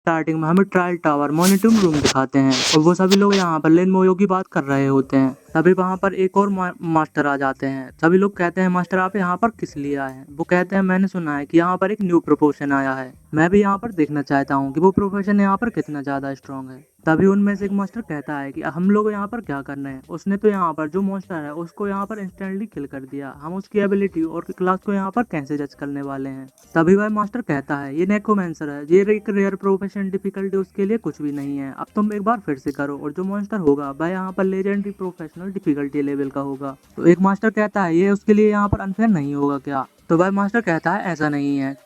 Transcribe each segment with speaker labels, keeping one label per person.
Speaker 1: Starting में हमें trial tower monitoring room दिखाते हैं और वो सभी लोग यहाँ पर लेन मोयो की बात कर रहे होते हैं। तभी वहाँ पर एक और मास्टर आ जाते हैं। सभी लोग कहते हैं मास्टर आप यहाँ पर किस लिए आए हैं। वो कहते हैं मैंने सुना है कि यहाँ पर एक न्यू प्रोपोशन आया है, मैं भी यहाँ पर देखना चाहता हूँ कि वो प्रोफेशन यहाँ पर कितना ज्यादा स्ट्रांग है। तभी उनमें से एक मास्टर कहता है कि हम लोग यहाँ पर क्या कर रहे हैं, उसने तो यहाँ पर जो मॉन्स्टर है उसको यहाँ पर इंस्टेंटली किल कर दिया, हम उसकी एबिलिटी और क्लास को यहाँ पर कैसे जज करने वाले हैं। तभी वह मास्टर कहता है ये नेक्रोमैंसर है, ये एक रेयर प्रोफेशन, डिफिकल्टी उसके लिए कुछ भी नहीं है, अब तुम एक बार फिर से करो और जो मॉन्स्टर होगा वह यहाँ पर लेजेंडरी प्रोफेशनल डिफिकल्टी लेवल का होगा। तो एक मास्टर कहता है ये उसके लिए यहाँ पर अनफेयर नहीं होगा क्या। तो वह मास्टर कहता है ऐसा नहीं है,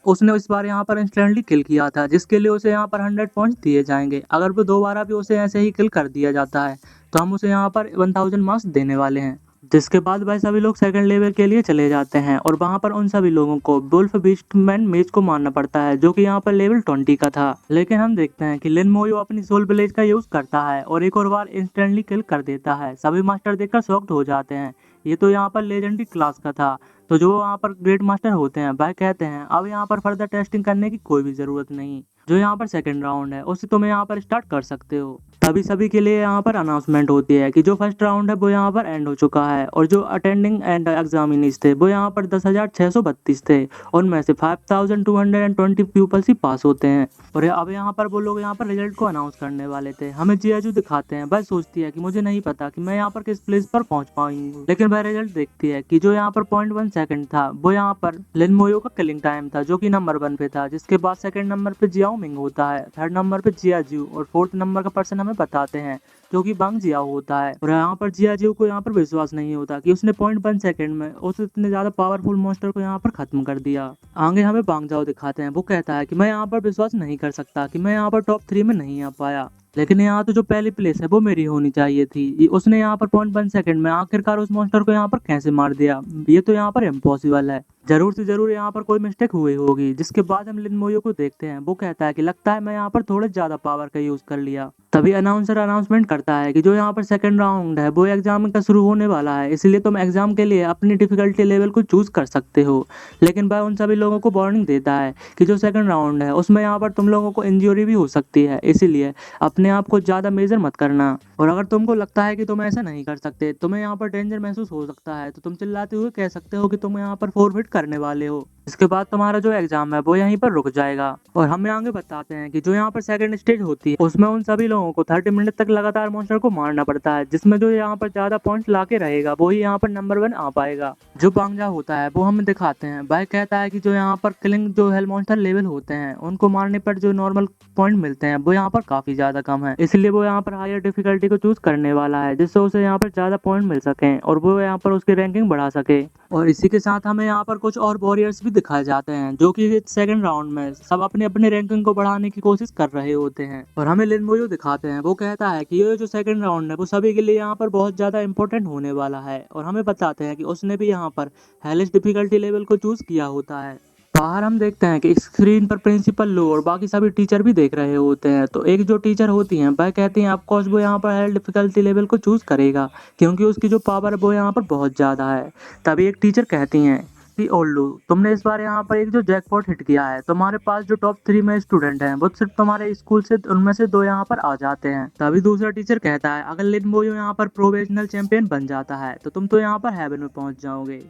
Speaker 1: उसने इस बार यहाँ पर इंस्टेंटली किल किया था जिसके लिए उसे यहाँ पर 100 पॉइंट्स दिए जाएंगे। अगर वो दोबारा भी उसे ऐसे ही किल कर दिया जाता है तो हम उसे यहाँ पर 1000 मार्क्स देने वाले हैं। जिसके बाद भाई सभी लोग सेकंड लेवल के लिए चले जाते हैं और वहां पर उन सभी लोगों को वुल्फ बीस्टमैन मेज को मारना पड़ता है जो कि यहाँ पर लेवल 20 का था। लेकिन हम देखते हैं कि लिन मोयो अपनी सोल ब्लेज का यूज करता है और एक और बार इंस्टेंटली किल कर देता है। सभी मास्टर देखकर शॉक्ड हो जाते हैं, ये तो यहाँ पर लेजेंडरी क्लास का था। तो जो यहाँ पर ग्रेट मास्टर होते हैं वह कहते हैं अब यहाँ पर फर्दर टेस्टिंग करने की कोई भी जरूरत नहीं, जो यहाँ पर सेकंड राउंड है उसे तुम यहाँ पर स्टार्ट कर सकते हो। तभी सभी के लिए यहाँ पर अनाउंसमेंट होती है कि जो फर्स्ट राउंड है वो यहाँ पर एंड हो चुका है और जो अटेंडिंग एंड एग्जामिनीज थे वो यहाँ पर 10,632 थे, उनमें से 5,220 पीपल्स ही पास होते हैं। और अब यहाँ पर वो लोग यहाँ पर रिजल्ट को अनाउंस करने वाले थे। हमें जियाजू दिखाते हैं, वह सोचती है कि मुझे नहीं पता कि मैं यहाँ पर किस प्लेस पर पहुंच पाऊंगी, लेकिन वह रिजल्ट देखती है कि जो यहाँ पर 0.1 सेकंड था वो यहाँ पर लिन मोयो का किलिंग टाइम था जो कि नंबर 1 पे था। जिसके बाद सेकंड नंबर पे जियाओ मिंग होता है, थर्ड नंबर पे जियाजू और फोर्थ नंबर का पर्सन हमें बताते हैं जो कि बांग जियाओ होता है। और यहाँ पर जियाजू को यहाँ पर विश्वास नहीं होता कि उसने 0.1 सेकंड में उस इतने ज्यादा पावरफुल मॉन्स्टर को यहाँ पर खत्म कर दिया। आगे हमें बांग जाओ दिखाते हैं, वो कहता है कि मैं यहाँ पर विश्वास नहीं कर सकता कि मैं यहाँ पर टॉप 3 में नहीं आ पाया, लेकिन यहाँ तो जो पहली प्लेस है वो मेरी होनी चाहिए थी। उसने यहाँ पर 0.1 सेकंड में आखिरकार उस मॉन्स्टर को यहाँ पर कैसे मार दिया, ये तो यहाँ पर इम्पॉसिबल है, जरूर से जरूर यहाँ पर कोई मिस्टेक हुई होगी। जिसके बाद हम लिन मोयो को देखते हैं, वो कहता है कि लगता है मैं यहाँ पर थोड़ा ज्यादा पावर का यूज कर लिया। तभी अनाउंसर अनाउंसमेंट करता है कि जो यहाँ पर सेकंड राउंड है वो एग्जाम का शुरू होने वाला है, इसलिए तुम एग्जाम के लिए अपनी डिफिकल्टी लेवल को चूज कर सकते हो। लेकिन वह उन सभी लोगों को वार्निंग देता है कि जो सेकंड राउंड है उसमें यहाँ पर तुम लोगों को इंजरी भी हो सकती है, इसीलिए अपने आप को ज्यादा मेजर मत करना। और अगर तुमको लगता है कि तुम ऐसा नहीं कर सकते, तुम्हें यहाँ पर डेंजर महसूस हो सकता है, तो तुम चिल्लाते हुए कह सकते हो कि तुम यहाँ पर फॉरफिट करने वाले हो। इसके बाद तुम्हारा जो एग्जाम है वो यहीं पर रुक जाएगा। और हमें आगे बताते हैं कि जो यहाँ पर सेकंड स्टेज होती है उसमें उन सभी लोगों को 30 मिनट तक लगातार मॉन्स्टर को मारना पड़ता है, जिसमें जो यहाँ पर ज्यादा पॉइंट्स लाके रहेगा वो ही यहाँ पर नंबर 1 आ पाएगा। जो बांगजा होता है वो हमें दिखाते हैं, वह कहता है कि जो यहाँ पर किलिंग जो हेल मॉन्स्टर लेवल होते हैं उनको मारने पर जो नॉर्मल पॉइंट मिलते हैं वो यहाँ पर काफी ज्यादा कम है, इसलिए वो यहाँ पर हायर डिफिकल्टी को चूज करने वाला है जिससे उसे यहाँ पर ज्यादा पॉइंट मिल सके और वो यहाँ पर उसकी रैंकिंग बढ़ा सके। और इसी के साथ हमें यहाँ पर कुछ और वॉरियर्स भी दिखाए जाते हैं जो कि सेकंड राउंड में सब अपने अपने रैंकिंग को बढ़ाने की कोशिश कर रहे होते हैं। और हमें लिन मोयो दिखाते हैं, वो कहता है कि ये जो सेकंड राउंड है वो सभी के लिए यहाँ पर बहुत ज्यादा इंपॉर्टेंट होने वाला है। और हमें बताते हैं कि उसने भी यहाँ पर हेलेस्ट डिफिकल्टी लेवल को चूज किया होता है। बाहर हम देखते हैं कि स्क्रीन पर प्रिंसिपल लो और बाकी सभी टीचर भी देख रहे होते हैं। तो एक जो टीचर होती हैं वह कहती हैं ऑफकोर्स वो यहाँ पर हायर डिफिकल्टी लेवल को चूज करेगा क्योंकि उसकी जो पावर है वो यहाँ पर बहुत ज्यादा है। तभी एक टीचर कहती हैं कि ओल्लू तुमने इस बार यहाँ पर एक जो जैकपॉट हिट किया है, तुम्हारे पास जो टॉप 3 में स्टूडेंट हैं वो सिर्फ तुम्हारे स्कूल से उनमें से 2 यहाँ पर आ जाते हैं। तभी दूसरा टीचर कहता है अगर लिन मोयो यहाँ पर प्रोविजनल चैंपियन बन जाता है तो तुम तो यहाँ पर हेवन में पहुंच जाओगे।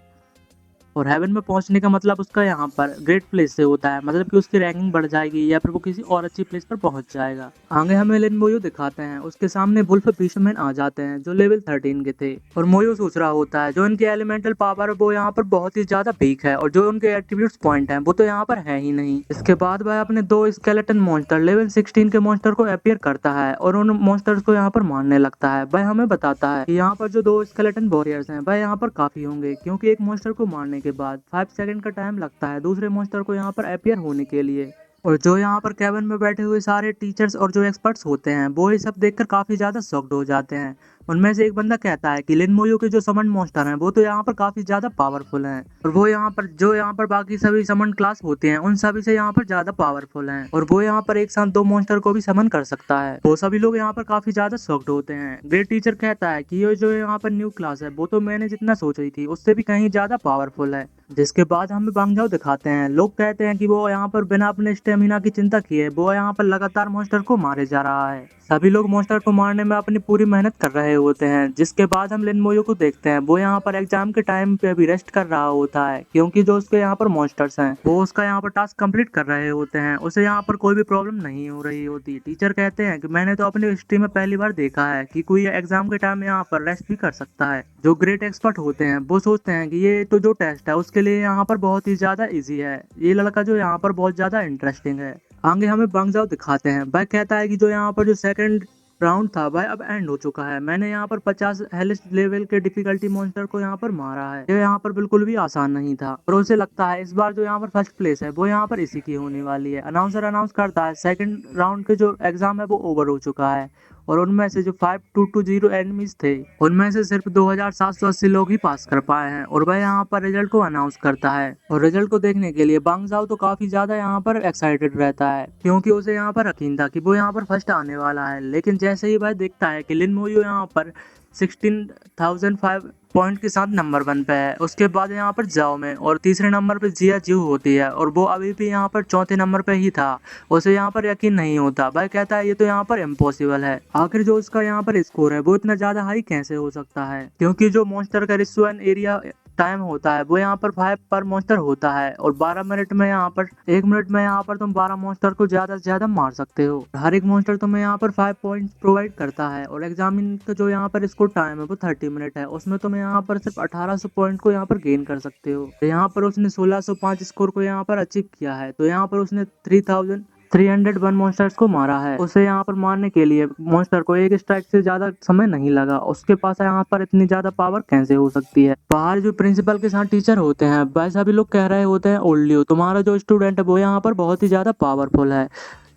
Speaker 1: और हेवन में पहुंचने का मतलब उसका यहाँ पर ग्रेट प्लेस से होता है, मतलब कि उसकी रैंकिंग बढ़ जाएगी या फिर वो किसी और अच्छी प्लेस पर पहुंच जाएगा। आगे हमें लिन मोयो दिखाते हैं, उसके सामने वुल्फ फिशरमैन आ जाते हैं जो लेवल 13 के थे। और मोयो सोच रहा होता है जो इनके एलिमेंटल पावर वो यहाँ पर बहुत ही ज्यादा वीक है और जो उनके एट्रीब्यूट्स पॉइंट है वो तो यहाँ पर है ही नहीं। इसके बाद वह अपने 2 स्केलेटन मॉन्स्टर लेवल 16 के मॉन्स्टर को अपीयर करता है और उन मॉन्स्टर्स को यहाँ पर मारने लगता है। वह हमें बताता है कि यहाँ पर जो 2 स्केलेटन वॉरियर्स हैं वह यहाँ पर काफी होंगे क्योंकि एक मॉन्स्टर को मारने के बाद 5 सेकंड का टाइम लगता है दूसरे मॉन्स्टर को यहाँ पर अपीयर होने के लिए। और जो यहाँ पर कैबिन में बैठे हुए सारे टीचर्स और जो एक्सपर्ट्स होते हैं वो ये सब देखकर काफी ज्यादा शॉक्ड हो जाते हैं। उनमें से एक बंदा कहता है कि लिन मोयो के जो समन मॉन्स्टर हैं वो तो यहाँ पर काफी ज्यादा पावरफुल हैं और वो यहाँ पर बाकी सभी समन क्लास होते हैं उन सभी से यहाँ पर ज्यादा पावरफुल हैं और वो यहाँ पर एक साथ 2 मॉन्स्टर को भी समन कर सकता है। वो सभी लोग यहाँ पर काफी ज्यादा शॉक्ड होते हैं। ग्रेट टीचर कहता है कि ये जो यहाँ पर न्यू क्लास है वो तो मैंने जितना सोच रही थी उससे भी कहीं ज्यादा पावरफुल है। जिसके बाद हमें बांगजाओ दिखाते हैं। लोग कहते हैं कि वो यहाँ पर बिना अपने स्टेमिना की चिंता किए वो यहाँ पर लगातार मॉन्स्टर को मारे जा रहा है। सभी लोग मॉन्स्टर को मारने में अपनी पूरी मेहनत कर रहे होते हैं। जिसके बाद हम लिन मोयो को देखते हैं। वो यहाँ पर एग्जाम के टाइम पे अभी रेस्ट कर रहा होता है क्योंकि जो उसके यहाँ पर मॉन्स्टर्स हैं वो उसका यहाँ पर टास्क कंप्लीट कर रहे होते हैं। उसे यहाँ पर कोई भी प्रॉब्लम नहीं हो रही होती। टीचर कहते हैं कि मैंने तो अपनी हिस्ट्री में पहली बार देखा है कि कोई एग्जाम के टाइम यहाँ पर रेस्ट भी कर सकता है। जो ग्रेट एक्सपर्ट होते हैं वो सोचते हैं कि ये तो जो टेस्ट है उसके लिए यहाँ पर बहुत ही ज्यादा इजी है। ये लड़का जो यहाँ पर बहुत ज्यादा इंटरेस्टिंग है। आगे हमें बांगजाओ दिखाते हैं। वह कहता है कि जो यहाँ पर जो सेकंड राउंड था वह अब एंड हो चुका है। मैंने यहाँ पर 50 हेलेस्ट लेवल के डिफिकल्टी मॉन्स्टर को यहाँ पर मारा है। ये यहाँ पर बिल्कुल भी आसान नहीं था और उसे लगता है इस बार जो यहाँ पर फर्स्ट प्लेस है वो यहाँ पर इसी की होने वाली है। अनाउंसर अनाउंस करता है सेकंड राउंड के जो एग्जाम है वो ओवर हो चुका है और उनमें से जो 5220 एनिमीज थे उनमें से सिर्फ 2780 लोग ही पास कर पाए हैं और वह यहाँ पर रिजल्ट को अनाउंस करता है। और रिजल्ट को देखने के लिए बांगजाओ तो काफी ज्यादा यहाँ पर एक्साइटेड रहता है क्योंकि उसे यहाँ पर यकीन था कि वो यहाँ पर फर्स्ट आने वाला है। लेकिन जैसे ही वह देखता है कि लिन मोयो यहाँ पर 16,005 पॉइंट के साथ नंबर 1 पे है, उसके बाद यहाँ पर जाओ में और तीसरे नंबर पे जिया जू होती है और वो अभी भी यहाँ पर चौथे नंबर पे ही था। उसे यहाँ पर यकीन नहीं होता। वह कहता है ये तो यहाँ पर इम्पॉसिबल है। आखिर जो उसका यहाँ पर स्कोर है वो इतना ज्यादा हाई कैसे हो सकता है क्योंकि जो मॉन्स्टर का रिस्क एंड एरिया टाइम होता है वो यहाँ पर 5 पर मॉन्स्टर होता है और 12 मिनट में यहाँ पर 1 मिनट में यहाँ पर तुम 12 मॉन्स्टर को ज्यादा से ज्यादा मार सकते हो। हर एक मॉन्स्टर तुम्हें यहाँ पर 5 पॉइंट्स प्रोवाइड करता है और एग्जामिन का जो यहाँ पर स्कोर टाइम है वो 30 मिनट है। उसमें तुम यहाँ पर सिर्फ 1800 पॉइंट को यहाँ पर गेन कर सकते हो। यहाँ पर उसने 1605 स्कोर को यहाँ पर अचीव किया है। तो यहाँ पर उसने 3,301 मॉन्स्टर्स को मारा है। उसे यहाँ पर मारने के लिए मॉन्स्टर को एक स्ट्राइक से ज्यादा समय नहीं लगा। उसके पास यहाँ पर इतनी ज्यादा पावर कैसे हो सकती है। बाहर जो प्रिंसिपल के साथ टीचर होते हैं वैसा भी लोग कह रहे होते हैं ओल्डियो तुम्हारा जो स्टूडेंट है वो यहाँ पर बहुत ही ज्यादा पावरफुल है।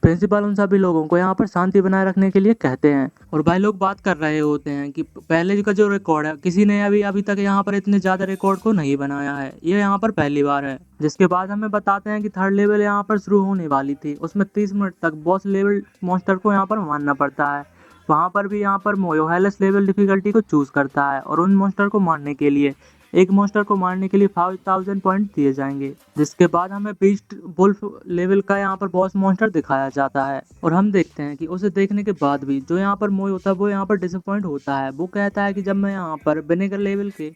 Speaker 1: प्रिंसिपल उन सभी लोगों को यहाँ पर शांति बनाए रखने के लिए कहते हैं और भाई लोग बात कर रहे होते हैं कि पहले का जो रिकॉर्ड है किसी ने अभी तक यहाँ पर इतने ज्यादा रिकॉर्ड को नहीं बनाया है। ये यहाँ पर पहली बार है। जिसके बाद हमें बताते हैं कि थर्ड लेवल यहाँ पर शुरू होने वाली थी। उसमें 30 मिनट तक बॉस लेवल मॉन्स्टर को यहाँ पर मारना पड़ता है। वहाँ पर भी यहाँ पर मोयो हेलेस लेवल डिफिकल्टी को चूज करता है और उन मॉन्स्टर को मारने के लिए एक मॉन्स्टर को मारने के लिए 5000 पॉइंट दिए जाएंगे। जिसके बाद हमें बीस्ट वुल्फ लेवल का यहाँ पर बॉस मॉन्स्टर दिखाया जाता है और हम देखते हैं कि उसे देखने के बाद भी जो यहाँ पर मोयो होता है वो यहाँ पर डिसअपॉइंट होता है। वो कहता है कि जब मैं यहाँ पर विनेगर लेवल के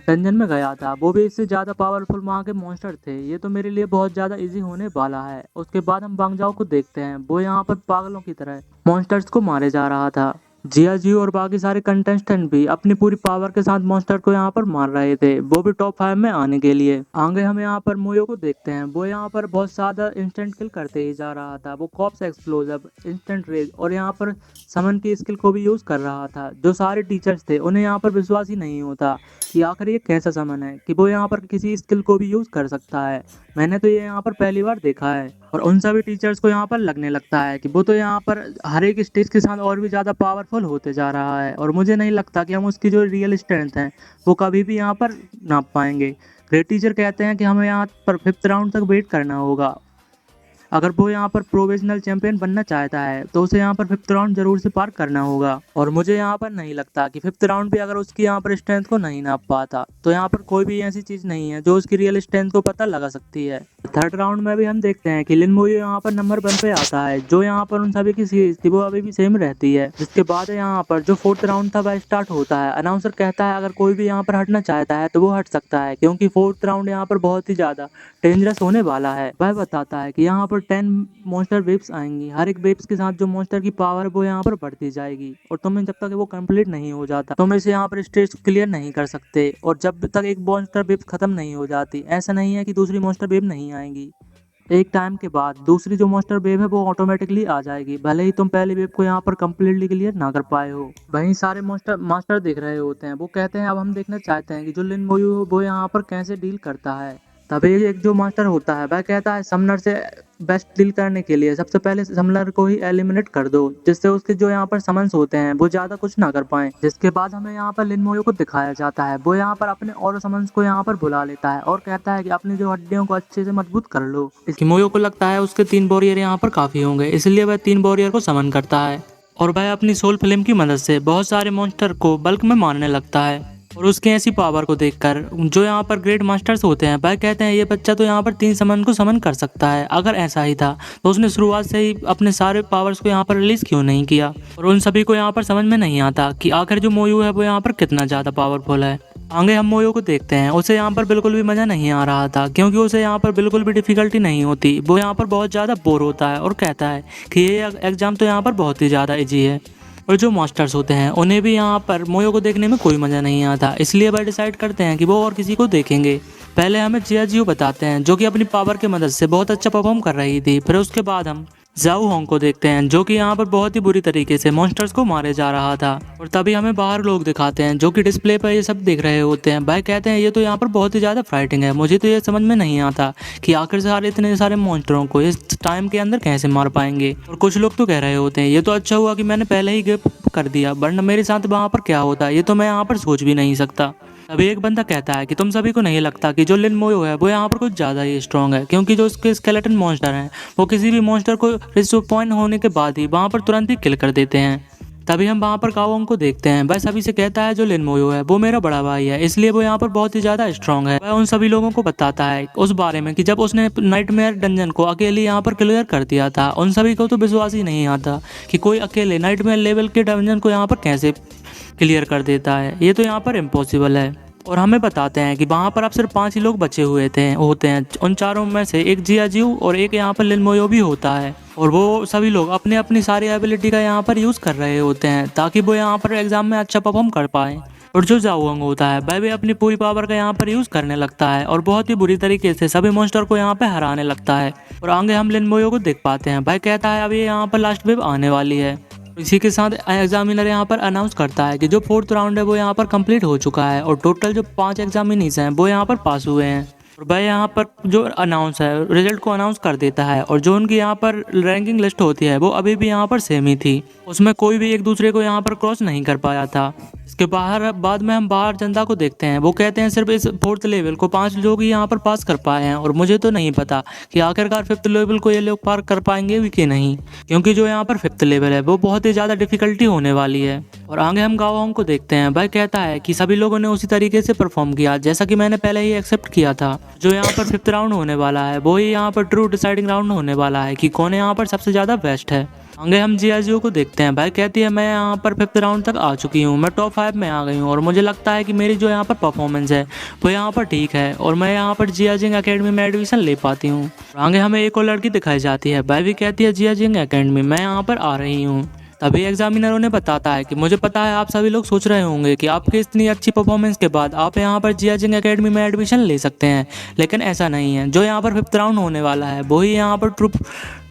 Speaker 1: डंजन में गया था वो भी इससे ज्यादा पावरफुल वहाँ के मॉन्स्टर थे। ये तो मेरे लिए बहुत ज्यादा इजी होने वाला है। उसके बाद हम बांगजाओ को देखते हैं। वो यहाँ पर पागलों की तरह मॉन्स्टर्स को मारे जा रहा था। जिया जी और बाकी सारे कंटेस्टेंट भी अपनी पूरी पावर के साथ मॉन्स्टर को यहाँ पर मार रहे थे वो भी टॉप 5 में आने के लिए। आगे हम यहाँ पर मोयो को देखते हैं। वो यहाँ पर बहुत ज्यादा इंस्टेंट किल करते ही जा रहा था। वो कॉप्स एक्सप्लोजिव इंस्टेंट रेज और यहाँ पर समन की स्किल को भी यूज कर रहा था। जो सारे टीचर्स थे उन्हें यहाँ पर विश्वास ही नहीं होता कि आखिर ये कैसा समन है कि वो यहाँ पर किसी स्किल को भी यूज कर सकता है। मैंने तो ये यहाँ पर पहली बार देखा है और उन सभी टीचर्स को यहाँ पर लगने लगता है कि वो तो यहाँ पर हर एक स्टेज के साथ और भी ज्यादा पावरफुल होते जा रहा है और मुझे नहीं लगता कि हम उसकी जो रियल स्ट्रेंथ है वो कभी भी यहाँ पर नाप पाएंगे। ग्रेट टीचर कहते हैं कि हमें यहाँ पर 5th राउंड तक वेट करना होगा। अगर वो यहाँ पर प्रोविजनल चैंपियन बनना चाहता है तो उसे यहाँ पर 5th राउंड जरूर से पार करना होगा और मुझे यहाँ पर नहीं लगता कि 5th राउंड भी अगर उसकी यहाँ पर स्ट्रेंथ को नहीं नाप पाता तो यहाँ पर कोई भी ऐसी चीज नहीं है जो उसकी रियल स्ट्रेंथ को पता लगा सकती है। 3rd राउंड में भी हम देखते हैं कि लिन मोयो यहाँ पर नंबर 1 पे आता है। जो यहाँ पर उन सभी की सीरीज थी वो अभी भी सेम रहती है। जिसके बाद यहाँ पर जो 4th राउंड था वह स्टार्ट होता है। अनाउंसर कहता है अगर कोई भी यहाँ पर हटना चाहता है तो वो हट सकता है क्योंकि 4th राउंड यहाँ पर बहुत ही ज्यादा डेंजरस होने वाला है। वह बताता है कि यहाँ पर 10 मॉन्स्टर वेव्स आएंगी। हर एक वेव्स के साथ जो मॉन्स्टर की पावर है वो यहाँ पर बढ़ती जाएगी और तुम्हें जब तक वो कंप्लीट नहीं हो जाता तुम इसे यहाँ पर स्टेज क्लियर नहीं कर सकते और जब तक एक मॉन्स्टर वेव खत्म नहीं हो जाती ऐसा नहीं है कि दूसरी मॉन्स्टर वेव नहीं आएंगी। एक टाइम के बाद दूसरी जो मॉन्स्टर वेव है वो ऑटोमेटिकली आ जाएगी भले ही तुम पहली वेव को यहाँ पर कम्प्लीटली क्लियर ना कर पाए हो। वहीं सारे मास्टर देख रहे होते हैं। वो कहते हैं अब हम देखना चाहते हैं कि जो लिन मोयू वो यहाँ पर कैसे डील करता है। तभी एक जो मास्टर होता है वह कहता है समनर से बेस्ट डील करने के लिए सबसे पहले समनर को ही एलिमिनेट कर दो, जिससे उसके जो यहाँ पर समन्स होते हैं वो ज्यादा कुछ ना कर पाए। जिसके बाद हमें यहाँ पर लिन मोयो को दिखाया जाता है, वो यहाँ पर अपने और समन्स को यहाँ पर बुला लेता है और कहता है कि अपनी जो हड्डियों को अच्छे से मजबूत कर लो। इसकी मोयो को लगता है उसके 3 वॉरियर यहाँ पर काफी होंगे, इसलिए वह 3 वॉरियर को समन करता है और वह अपनी सोल फ्लेम की मदद से बहुत सारे मॉन्स्टर को बल्क में मारने लगता है। और उसकी ऐसी पावर को देखकर जो यहाँ पर ग्रेट मास्टर्स होते हैं वह कहते हैं ये बच्चा तो यहाँ पर 3 समन को समन कर सकता है। अगर ऐसा ही था तो उसने शुरुआत से ही अपने सारे पावर्स को यहाँ पर रिलीज क्यों नहीं किया। और उन सभी को यहाँ पर समझ में नहीं आता कि आखिर जो मोयू है वो यहाँ पर कितना ज्यादा पावरफुल है। आगे हम मोयो को देखते हैं, उसे यहाँ पर बिल्कुल भी मजा नहीं आ रहा था क्योंकि उसे यहाँ पर बिल्कुल भी डिफिकल्टी नहीं होती। वो यहाँ पर बहुत ज्यादा बोर होता है और कहता है कि ये एग्जाम तो यहाँ पर बहुत ही ज्यादा इजी है। और जो मास्टर्स होते हैं उन्हें भी यहाँ पर मोयो को देखने में कोई मजा नहीं आता, इसलिए वह डिसाइड करते हैं कि वो और किसी को देखेंगे। पहले हमें जियाजियो बताते हैं जो कि अपनी पावर की मदद से बहुत अच्छा परफॉर्म कर रही थी। फिर उसके बाद हम जाओ होंग को देखते हैं जो कि यहाँ पर बहुत ही बुरी तरीके से मॉन्स्टर्स को मारे जा रहा था। और तभी हमें बाहर लोग दिखाते हैं जो कि डिस्प्ले पर ये सब देख रहे होते हैं। भाई कहते हैं ये तो यहाँ पर बहुत ही ज्यादा फ्राइटिंग है, मुझे तो ये समझ में नहीं आता कि आखिर सारे इतने सारे मॉन्स्टरों को इस टाइम के अंदर कैसे मार पाएंगे। और कुछ लोग तो कह रहे होते हैं ये तो अच्छा हुआ कि मैंने पहले ही गिव कर दिया, वरना मेरे साथ वहाँ पर क्या होता ये तो मैं यहाँ पर सोच भी नहीं सकता। अभी एक बंदा कहता है कि तुम सभी को नहीं लगता कि जो लिन मोयो है वो यहाँ पर कुछ ज्यादा ही स्ट्रॉन्ग है, क्योंकि जो उसके स्केलेटन मॉन्स्टर हैं वो किसी भी मॉन्स्टर को रिस्टोर पॉइंट होने के बाद ही वहाँ पर तुरंत ही किल कर देते हैं। तभी हम वहाँ पर काओंग को देखते हैं, वह सभी से कहता है जो लिन मोयो है वो मेरा बड़ा भाई है, इसलिए वो यहाँ पर बहुत ही ज्यादा स्ट्रॉन्ग है। वह उन सभी लोगों को बताता है उस बारे में कि जब उसने नाइटमेयर डंजन को अकेले यहाँ पर क्लियर कर दिया था। उन सभी को तो विश्वास ही नहीं आता कि कोई अकेले नाइटमेयर लेवल के डंजन को यहाँ पर कैसे क्लियर कर देता है, ये तो यहाँ पर इम्पॉसिबल है। और हमें बताते हैं कि वहाँ पर अब सिर्फ 5 ही लोग बचे हुए होते हैं। उन चारों में से एक जियाजियो और एक यहाँ पर लिन मोयो भी होता है। और वो सभी लोग अपनी अपनी सारी एबिलिटी का यहाँ पर यूज़ कर रहे होते हैं ताकि वो यहाँ पर एग्जाम में अच्छा परफॉर्म कर पाए। और जो जाओंग होता है वह भी अपनी पूरी पावर का यहाँ पर यूज़ करने लगता है और बहुत ही बुरी तरीके से सभी मॉन्स्टर को यहाँ पे हराने लगता है। और आगे हम लिन मोयो को देख पाते हैं, भाई कहता है अब ये यहाँ पर लास्ट वेव आने वाली है। इसी के साथ एग्जामिनर यहाँ पर अनाउंस करता है कि जो 4th राउंड है वो यहाँ पर कंप्लीट हो चुका है और टोटल जो 5 एग्जामिनीज हैं वो यहाँ पर पास हुए हैं। और वह यहाँ पर जो अनाउंस है रिजल्ट को अनाउंस कर देता है। और जो उनकी यहाँ पर रैंकिंग लिस्ट होती है वो अभी भी यहाँ पर सेम ही थी, उसमें कोई भी एक दूसरे को यहाँ पर क्रॉस नहीं कर पाया था। इसके बाद में हम बाहर जनता को देखते हैं, वो कहते हैं सिर्फ इस 4th लेवल को 5 लोग ही यहाँ पर पास कर पाए हैं और मुझे तो नहीं पता कि आखिरकार 5th लेवल को ये लोग पार कर पाएंगे भी कि नहीं, क्योंकि जो यहाँ पर 5th लेवल है वो बहुत ही ज़्यादा डिफिकल्टी होने वाली है। और आगे हम गाओंग को देखते हैं, भाई कहता है कि सभी लोगों ने उसी तरीके से परफॉर्म किया जैसा कि मैंने पहले ही एक्सेप्ट किया था। जो यहाँ पर 5th राउंड होने वाला है वो ही यहाँ पर ट्रू डिसाइडिंग राउंड होने वाला है कि कौन यहाँ पर सबसे ज़्यादा बेस्ट है। आगे हम जियाजियो को देखते हैं, भाई कहती है मैं यहाँ पर 5th राउंड तक आ चुकी हूँ, मैं टॉप 5 में आ गई हूँ और मुझे लगता है कि मेरी जो यहाँ पर परफॉर्मेंस है वो यहाँ पर ठीक है और मैं यहाँ पर जियाजिंग एकेडमी में एडमिशन ले पाती हूँ। आगे हमें एक और लड़की दिखाई जाती है, भाई भी कहती है जियाजिंग एकेडमी मैं यहाँ पर आ रही हूँ। तभी एग्जामिनर उन्हें बताता है कि मुझे पता है आप सभी लोग सोच रहे होंगे कि आपकी इतनी अच्छी परफॉर्मेंस के बाद आप यहाँ पर जियाजिंग एकेडमी में एडमिशन ले सकते हैं, लेकिन ऐसा नहीं है। जो यहाँ पर 5th राउंड होने वाला है वही यहाँ पर ट्रूप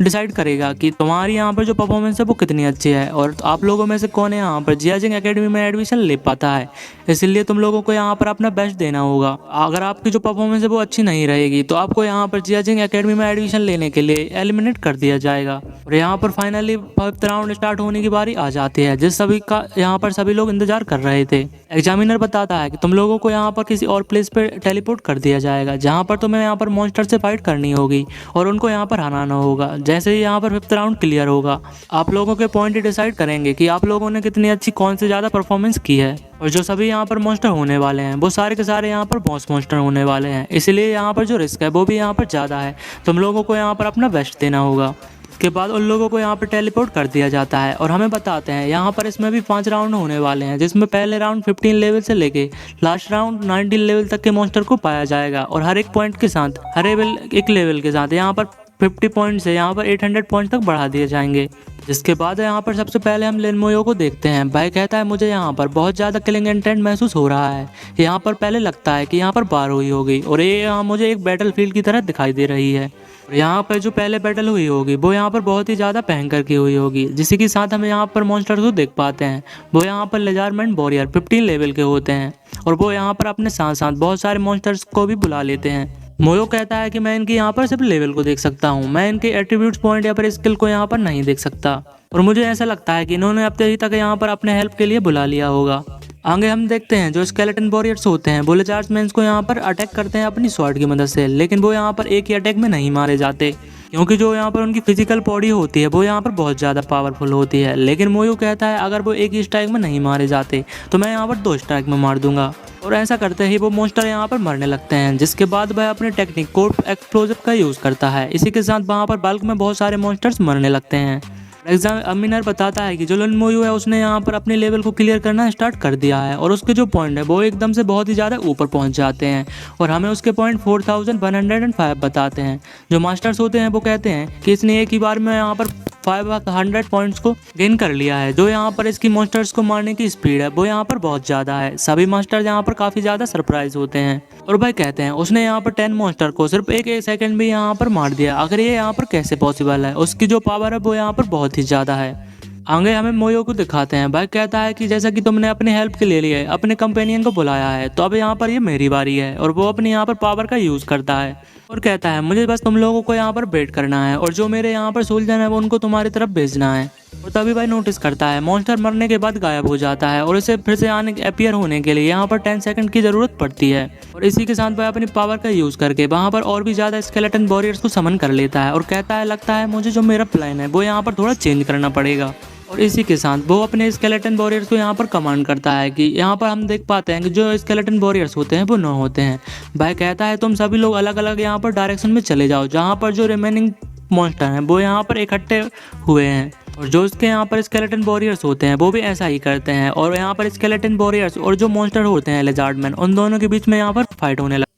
Speaker 1: डिसाइड करेगा कि तुम्हारी यहाँ पर जो परफॉर्मेंस है वो कितनी अच्छी है और आप लोगों में से कौन यहाँ पर जियाजिंग एकेडमी में एडमिशन ले पाता है। इसलिए तुम लोगों को यहाँ पर अपना बेस्ट देना होगा। अगर आपकी जो परफॉर्मेंस है वो अच्छी नहीं रहेगी तो आपको यहाँ पर जियाजिंग एकेडमी में एडमिशन लेने के लिए एलिमिनेट कर दिया जाएगा। और यहाँ पर फाइनली 5th राउंड स्टार्ट होने की बारी आ जाती है जिस सभी का यहाँ पर सभी लोग इंतजार कर रहे थे। एग्जामिनर बताता है कि तुम लोगों को यहाँ पर किसी और प्लेस पे टेलीपोर्ट कर दिया जाएगा जहाँ पर तुम्हें यहाँ पर मॉन्स्टर से फाइट करनी होगी और उनको यहाँ पर हराना होगा। जैसे ही यहाँ पर 5th राउंड क्लियर होगा आप लोगों के पॉइंट डिसाइड करेंगे कि आप लोगों ने कितनी अच्छी कौन से ज़्यादा परफॉर्मेंस की है। और जो सभी यहाँ पर मॉन्स्टर होने वाले हैं वो सारे के सारे यहाँ पर बॉस मॉन्स्टर होने वाले हैं, इसलिए यहाँ पर जो रिस्क है वो भी यहाँ पर ज़्यादा है। तुम लोगों को यहाँ पर अपना बेस्ट देना होगा। के बाद उन लोगों को यहाँ पर टेलीपोर्ट कर दिया जाता है और हमें बताते हैं यहाँ पर इसमें भी 5 राउंड होने वाले हैं जिसमें पहले राउंड 15 लेवल से लेके लास्ट राउंड 19 लेवल तक के मॉन्स्टर को पाया जाएगा और हर एक पॉइंट के साथ हर एक लेवल के साथ यहाँ पर 50 पॉइंट से यहाँ पर 800 पॉइंट तक बढ़ा दिए जाएंगे। जिसके बाद यहाँ पर सबसे पहले हम लिन मोयो को देखते हैं। भाई कहता है मुझे यहाँ पर बहुत ज़्यादा किलिंग इंटेंट महसूस हो रहा है। यहाँ पर पहले लगता है कि यहाँ पर बार हुई होगी और ये यहाँ मुझे एक बैटल फील्ड की तरह दिखाई दे रही है। यहाँ पर जो पहले बैटल हुई होगी वो यहाँ पर बहुत ही ज़्यादा भयंकर की हुई होगी, जिसी के साथ हम यहाँ पर मॉन्स्टर्स को देख पाते हैं। वो यहाँ पर लेजारमेंट वॉरियर 15 लेवल के होते हैं और वो यहाँ पर अपने साथ साथ बहुत सारे मॉन्स्टर्स को भी बुला लेते हैं मोयो कहता है कि मैं इनकी यहाँ पर सिर्फ लेवल को देख सकता हूँ, मैं इनके एट्रीब्यूट्स पॉइंट या फिर स्किल को यहाँ पर नहीं देख सकता, और मुझे ऐसा लगता है कि इन्होंने अब तक यहाँ पर अपने हेल्प के लिए बुला लिया होगा। आगे हम देखते हैं जो स्केलेटन वॉरियर्स होते हैं वो लिजार्ड्समैन को यहाँ पर अटैक करते हैं अपनी स्वॉर्ड की मदद से, लेकिन वो यहाँ पर एक ही अटैक में नहीं मारे जाते, क्योंकि जो यहाँ पर उनकी फिजिकल बॉडी होती है वो यहाँ पर बहुत ज़्यादा पावरफुल होती है। लेकिन मोयो कहता है अगर वो एक ही स्ट्राइक में नहीं मारे जाते तो मैं यहाँ पर 2 स्ट्राइक में मार दूंगा, और ऐसा करते ही वो मॉन्स्टर यहाँ पर मरने लगते हैं, जिसके बाद वह अपने टेक्निक कोर्प एक्सप्लोजिव का यूज़ करता है। इसी के साथ वहाँ पर बल्क में बहुत सारे मॉन्स्टर्स मरने लगते हैं। एग्जामिनर बताता है कि जो लन मोयो है उसने यहाँ पर अपने लेवल को क्लियर करना स्टार्ट कर दिया है, और उसके जो पॉइंट है वो एकदम से बहुत ही ज़्यादा ऊपर पहुँच जाते हैं, और हमें उसके पॉइंट 4105 बताते हैं। जो मास्टर्स होते हैं वो कहते हैं कि इसने एक ही बार में यहाँ पर 500 पॉइंट्स को गेन कर लिया है। जो यहाँ पर इसकी मॉन्स्टर्स को मारने की स्पीड है वो यहाँ पर बहुत ज़्यादा है। सभी मास्टर्स यहाँ पर काफ़ी ज़्यादा सरप्राइज होते हैं, और भाई कहते हैं उसने यहाँ पर 10 मॉन्स्टर को सिर्फ एक सेकंड में यहाँ पर मार दिया। आखिर ये यहाँ पर कैसे पॉसिबल है? उसकी जो पावर है वो यहाँ पर बहुत ही ज़्यादा है। आगे हमें मोयो को दिखाते हैं। भाई कहता है कि जैसा कि तुमने अपने हेल्प के लिए अपने कंपेनियन को बुलाया है, तो अब यहाँ पर ये मेरी बारी है, और वो अपने यहाँ पर पावर का यूज़ करता है और कहता है मुझे बस तुम लोगों को यहाँ पर वेट करना है, और जो मेरे यहाँ पर सोल्जर है वो उनको तुम्हारी तरफ भेजना है। और तभी भाई नोटिस करता है मॉन्स्टर मरने के बाद गायब हो जाता है, और इसे फिर से अपीयर होने के लिए यहाँ पर 10 सेकंड की ज़रूरत पड़ती है। और इसी के साथ भाई अपनी पावर का यूज़ करके वहाँ पर और भी ज़्यादा स्केलेटन वॉरियर्स को समन कर लेता है, और कहता है लगता है मुझे जो मेरा प्लान है वो यहाँ पर थोड़ा चेंज करना पड़ेगा। और इसी के साथ वो अपने स्केलेटन वॉरियर्स को यहाँ पर कमांड करता है कि यहाँ पर हम देख पाते हैं कि जो स्केलेटन वॉरियर्स होते हैं वो 9 होते हैं। भाई कहता है तुम सभी लोग अलग अलग यहाँ पर डायरेक्शन में चले जाओ, जहाँ पर जो रिमेनिंग मॉन्स्टर हैं वो यहाँ पर इकट्ठे हुए हैं, और जो इसके यहाँ पर स्केलेटन वॉरियर्स होते हैं वो भी ऐसा ही करते हैं। और यहाँ पर स्केलेटन वॉरियर्स और जो मॉन्स्टर होते हैं लिजार्डमैन, उन दोनों के बीच में यहाँ पर फाइट होने लगती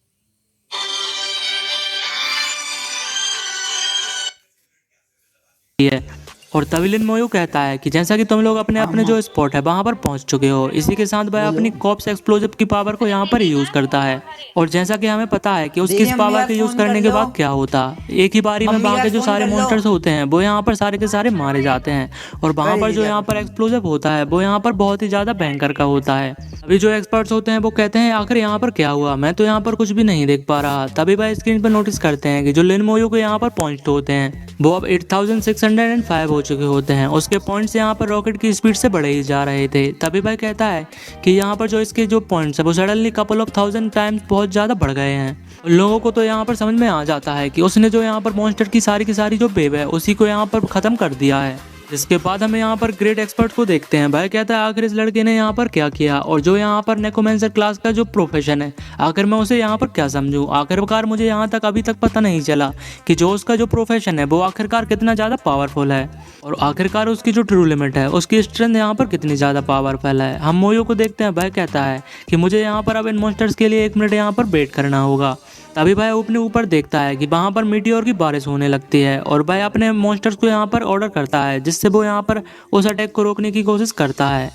Speaker 1: है। और तभी लिन मोयो कहता है कि जैसा कि तुम लोग अपने अपने जो स्पॉट है वहां पर पहुंच चुके हो, इसी के साथ वह अपनी कॉप्स एक्सप्लोजिव की पावर को यहाँ पर यूज करता है। और जैसा कि हमें पता है कि उसकी इस पावर के यूज करने के बाद क्या होता, एक ही बारी में वहाँ के जो सारे मॉन्स्टर्स होते हैं वो यहाँ पर सारे के सारे मारे जाते हैं, और वहाँ पर जो यहाँ पर एक्सप्लोजिव होता है वो यहाँ पर बहुत ही ज्यादा भयंकर का होता है। अभी जो एक्सपर्ट्स होते हैं वो कहते हैं आखिर यहाँ पर क्या हुआ, मैं तो यहाँ पर कुछ भी नहीं देख पा रहा। तभी भाई स्क्रीन पर नोटिस करते हैं कि जो लिन मोयो के यहाँ पर पॉइंट होते हैं वो अब 8605 हो चुके होते हैं। उसके पॉइंट्स यहाँ पर रॉकेट की स्पीड से बढ़े ही जा रहे थे। तभी भाई कहता है कि यहाँ पर जो इसके जो पॉइंट्स है वो सडनली कपल ऑफ 1000 टाइम्स बहुत ज़्यादा बढ़ गए हैं। लोगों को तो यहाँ पर समझ में आ जाता है कि उसने जो यहाँ पर मॉन्स्टर की सारी जो वेव है उसी को यहाँ पर ख़त्म कर दिया है। जिसके बाद हमें यहाँ पर ग्रेट एक्सपर्ट को देखते हैं। भाई कहता है आखिर इस लड़के ने यहाँ पर क्या किया, और जो यहाँ पर नेकोमेंसर क्लास का जो प्रोफेशन है आखिर मैं उसे यहाँ पर क्या समझूं। आखिरकार मुझे यहाँ तक अभी तक पता नहीं चला कि जो उसका जो प्रोफेशन है वो आखिरकार कितना ज़्यादा पावरफुल है, और आखिरकार उसकी जो ट्रू लिमिट है उसकी स्ट्रेंथ यहाँ पर कितनी ज़्यादा पावरफुल है। हम मोयो को देखते हैं। भाई कहता है कि मुझे यहाँ पर अब इन मॉन्स्टर्स के लिए 1 मिनट यहाँ पर वेट करना होगा। तभी भाई अपने ऊपर देखता है कि वहाँ पर मीटियोर की बारिश होने लगती है, और भाई अपने मॉन्स्टर्स को यहाँ पर ऑर्डर करता है जिससे वो यहाँ पर उस अटैक को रोकने की कोशिश करता है,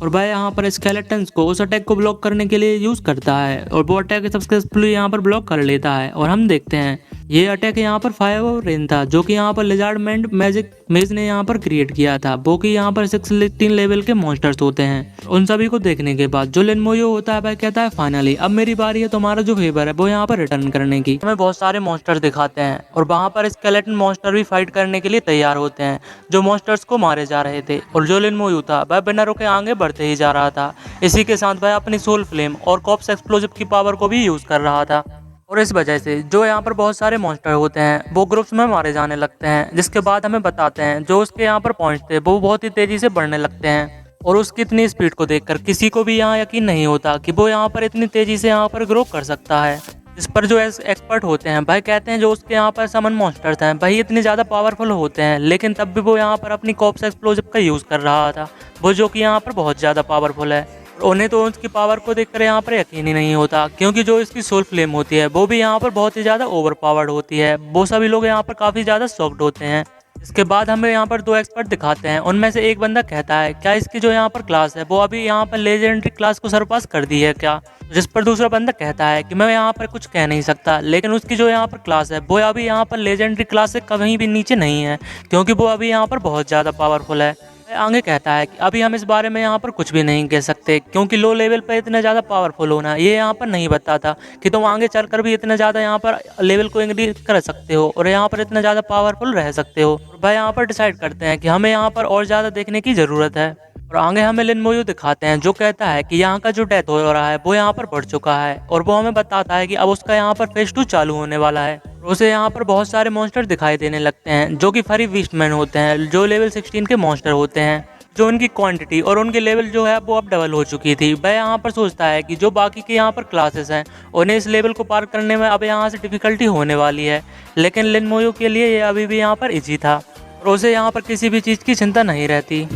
Speaker 1: और भाई यहाँ पर स्केलेटन्स को उस अटैक को ब्लॉक करने के लिए यूज़ करता है, और वो अटैक सक्सेसफुली यहाँ पर ब्लॉक कर लेता है। और हम देखते हैं ये अटैक यहाँ पर फायर और रेन था जो कि यहाँ पर लिजार्डमैन मैजिक मेज ने यहाँ पर क्रिएट किया था, वो कि यहाँ पर 16 लेवल के मॉन्स्टर्स होते हैं। उन सभी को देखने के बाद जो लिन मोयो होता है भाई कहता है फाइनली अब मेरी बारी है तुम्हारा जो फेवर है वो यहाँ पर रिटर्न करने की। हमें बहुत सारे मॉन्स्टर्स दिखाते हैं, और वहाँ पर स्केलेटन मॉन्स्टर भी फाइट करने के लिए तैयार होते हैं जो मॉन्स्टर्स को मारे जा रहे थे। और जो लिन मोयो था वह बिना रुके आगे बढ़ते ही जा रहा था। इसी के साथ वह अपनी सोल फ्लेम और कॉप्स एक्सप्लोजिव की पावर को भी यूज कर रहा था, और इस वजह से जो यहाँ पर बहुत सारे मॉन्स्टर होते हैं वो ग्रुप्स में मारे जाने लगते हैं। जिसके बाद हमें बताते हैं जो उसके यहाँ पर पॉइंट्स थे वो बहुत ही तेजी से बढ़ने लगते हैं, और उसकी इतनी स्पीड को देखकर किसी को भी यहाँ यकीन नहीं होता कि वो यहाँ पर इतनी तेजी से यहाँ पर ग्रो कर सकता है। इस पर जो एक्सपर्ट होते हैं भाई कहते हैं जो उसके यहाँ पर समन मॉन्स्टर्स हैं भाई इतने ज़्यादा पावरफुल होते हैं, लेकिन तब भी वो यहाँ पर अपनी कॉप्स एक्सप्लोजिव का यूज़ कर रहा था, वो जो कि यहाँ पर बहुत ज़्यादा पावरफुल है। उन्हें तो उसकी पावर को देखकर यहाँ पर यकीन ही नहीं होता, क्योंकि जो इसकी सोल फ्लेम होती है वो भी यहाँ पर बहुत ही ज़्यादा ओवर पावर्ड होती है। वो सभी लोग यहाँ पर काफ़ी ज़्यादा शॉक्ड होते हैं। इसके बाद हमें यहाँ पर 2 एक्सपर्ट दिखाते हैं। उनमें से एक बंदा कहता है क्या इसकी जो यहाँ पर क्लास है वो अभी यहाँ पर लेजेंडरी क्लास को सरपास कर दी है क्या, जिस पर दूसरा बंदा कहता है कि मैं यहाँ पर कुछ कह नहीं सकता, लेकिन उसकी जो यहाँ पर क्लास है वो अभी यहाँ पर लेजेंडरी क्लास से कहीं भी नीचे नहीं है, क्योंकि वो अभी यहाँ पर बहुत ज़्यादा पावरफुल है। आगे कहता है कि अभी हम इस बारे में यहाँ पर कुछ भी नहीं कह सकते, क्योंकि लो लेवल पे इतना ज़्यादा पावरफुल होना ये यहाँ पर नहीं बताता कि तुम आगे चलकर भी इतना ज़्यादा यहाँ पर लेवल को इंक्रीज कर सकते हो और यहाँ पर इतना ज़्यादा पावरफुल रह सकते हो। भाई यहाँ पर डिसाइड करते हैं कि हमें यहाँ पर और ज़्यादा देखने की ज़रूरत है। और आगे हमें लिन मोयू दिखाते हैं जो कहता है कि यहाँ का जो डेथ हो रहा है वो यहाँ पर बढ़ चुका है, और वो हमें बताता है कि अब उसका यहाँ पर फेज 2 चालू होने वाला है। उसे यहाँ पर बहुत सारे मॉन्स्टर दिखाई देने लगते हैं जो कि फरी बीस्टमैन होते हैं, जो लेवल 16 के मॉन्स्टर होते हैं, जो उनकी क्वांटिटी और उनके लेवल जो है वो अब डबल हो चुकी थी। वह यहाँ पर सोचता है कि जो बाकी के यहाँ पर क्लासेस हैं उन्हें इस लेवल को पार करने में अब यहाँ से डिफिकल्टी होने वाली है, लेकिन लिन मोयू के लिए ये अभी भी यहाँ पर इजी था और उसे यहाँ पर किसी भी चीज़ की चिंता नहीं रहती।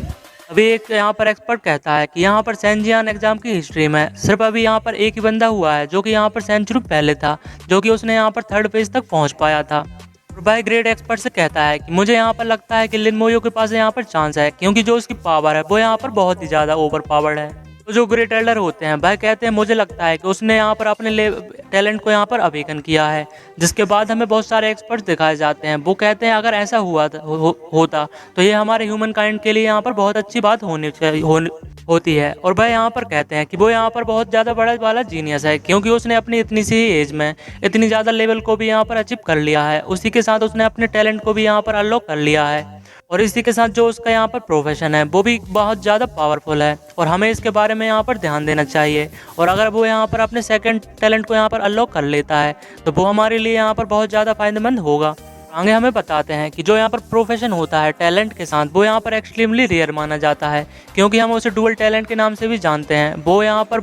Speaker 1: अभी एक यहाँ पर एक्सपर्ट कहता है कि यहाँ पर सेंजियान एग्जाम की हिस्ट्री में सिर्फ अभी यहाँ पर एक ही बंदा हुआ है जो कि यहाँ पर सेंचुरी पहले था, जो कि उसने यहाँ पर 3rd पेज तक पहुँच पाया था। और भाई ग्रेट एक्सपर्ट से कहता है कि मुझे यहाँ पर लगता है कि लिन मोयू के पास यहाँ पर चांस है, क्योंकि जो उसकी पावर है वो यहाँ पर बहुत ही ज़्यादा ओवर पावर्ड है। तो जो ग्रेट एल्डर होते हैं भाई कहते हैं मुझे लगता है कि उसने यहाँ पर अपने टैलेंट को यहाँ पर अवेकन किया है, जिसके बाद हमें बहुत सारे एक्सपर्ट्स दिखाए जाते हैं। वो कहते हैं अगर ऐसा होता तो ये हमारे ह्यूमन काइंड के लिए यहाँ पर बहुत अच्छी बात होती है। और भाई यहाँ पर कहते हैं कि वो यहाँ पर बहुत ज़्यादा बड़ा वाला जीनियस है, क्योंकि उसने अपनी इतनी सी एज में इतनी ज़्यादा लेवल को भी यहाँ पर अचीव कर लिया है। उसी के साथ उसने अपने टैलेंट को भी यहाँ पर अनलॉक कर लिया है, और इसी के साथ जो उसका यहाँ पर प्रोफेशन है वो भी बहुत ज़्यादा पावरफुल है, और हमें इसके बारे में यहाँ पर ध्यान देना चाहिए। और अगर वो यहाँ पर अपने सेकंड टैलेंट को यहाँ पर अनलॉक कर लेता है तो वो हमारे लिए यहाँ पर बहुत ज़्यादा फायदेमंद होगा। आगे हमें बताते हैं कि जो यहाँ पर प्रोफेशन होता है टैलेंट के साथ वो यहाँ पर एक्सट्रीमली रेयर माना जाता है, क्योंकि हम उसे डुअल टैलेंट के नाम से भी जानते हैं। वो यहाँ पर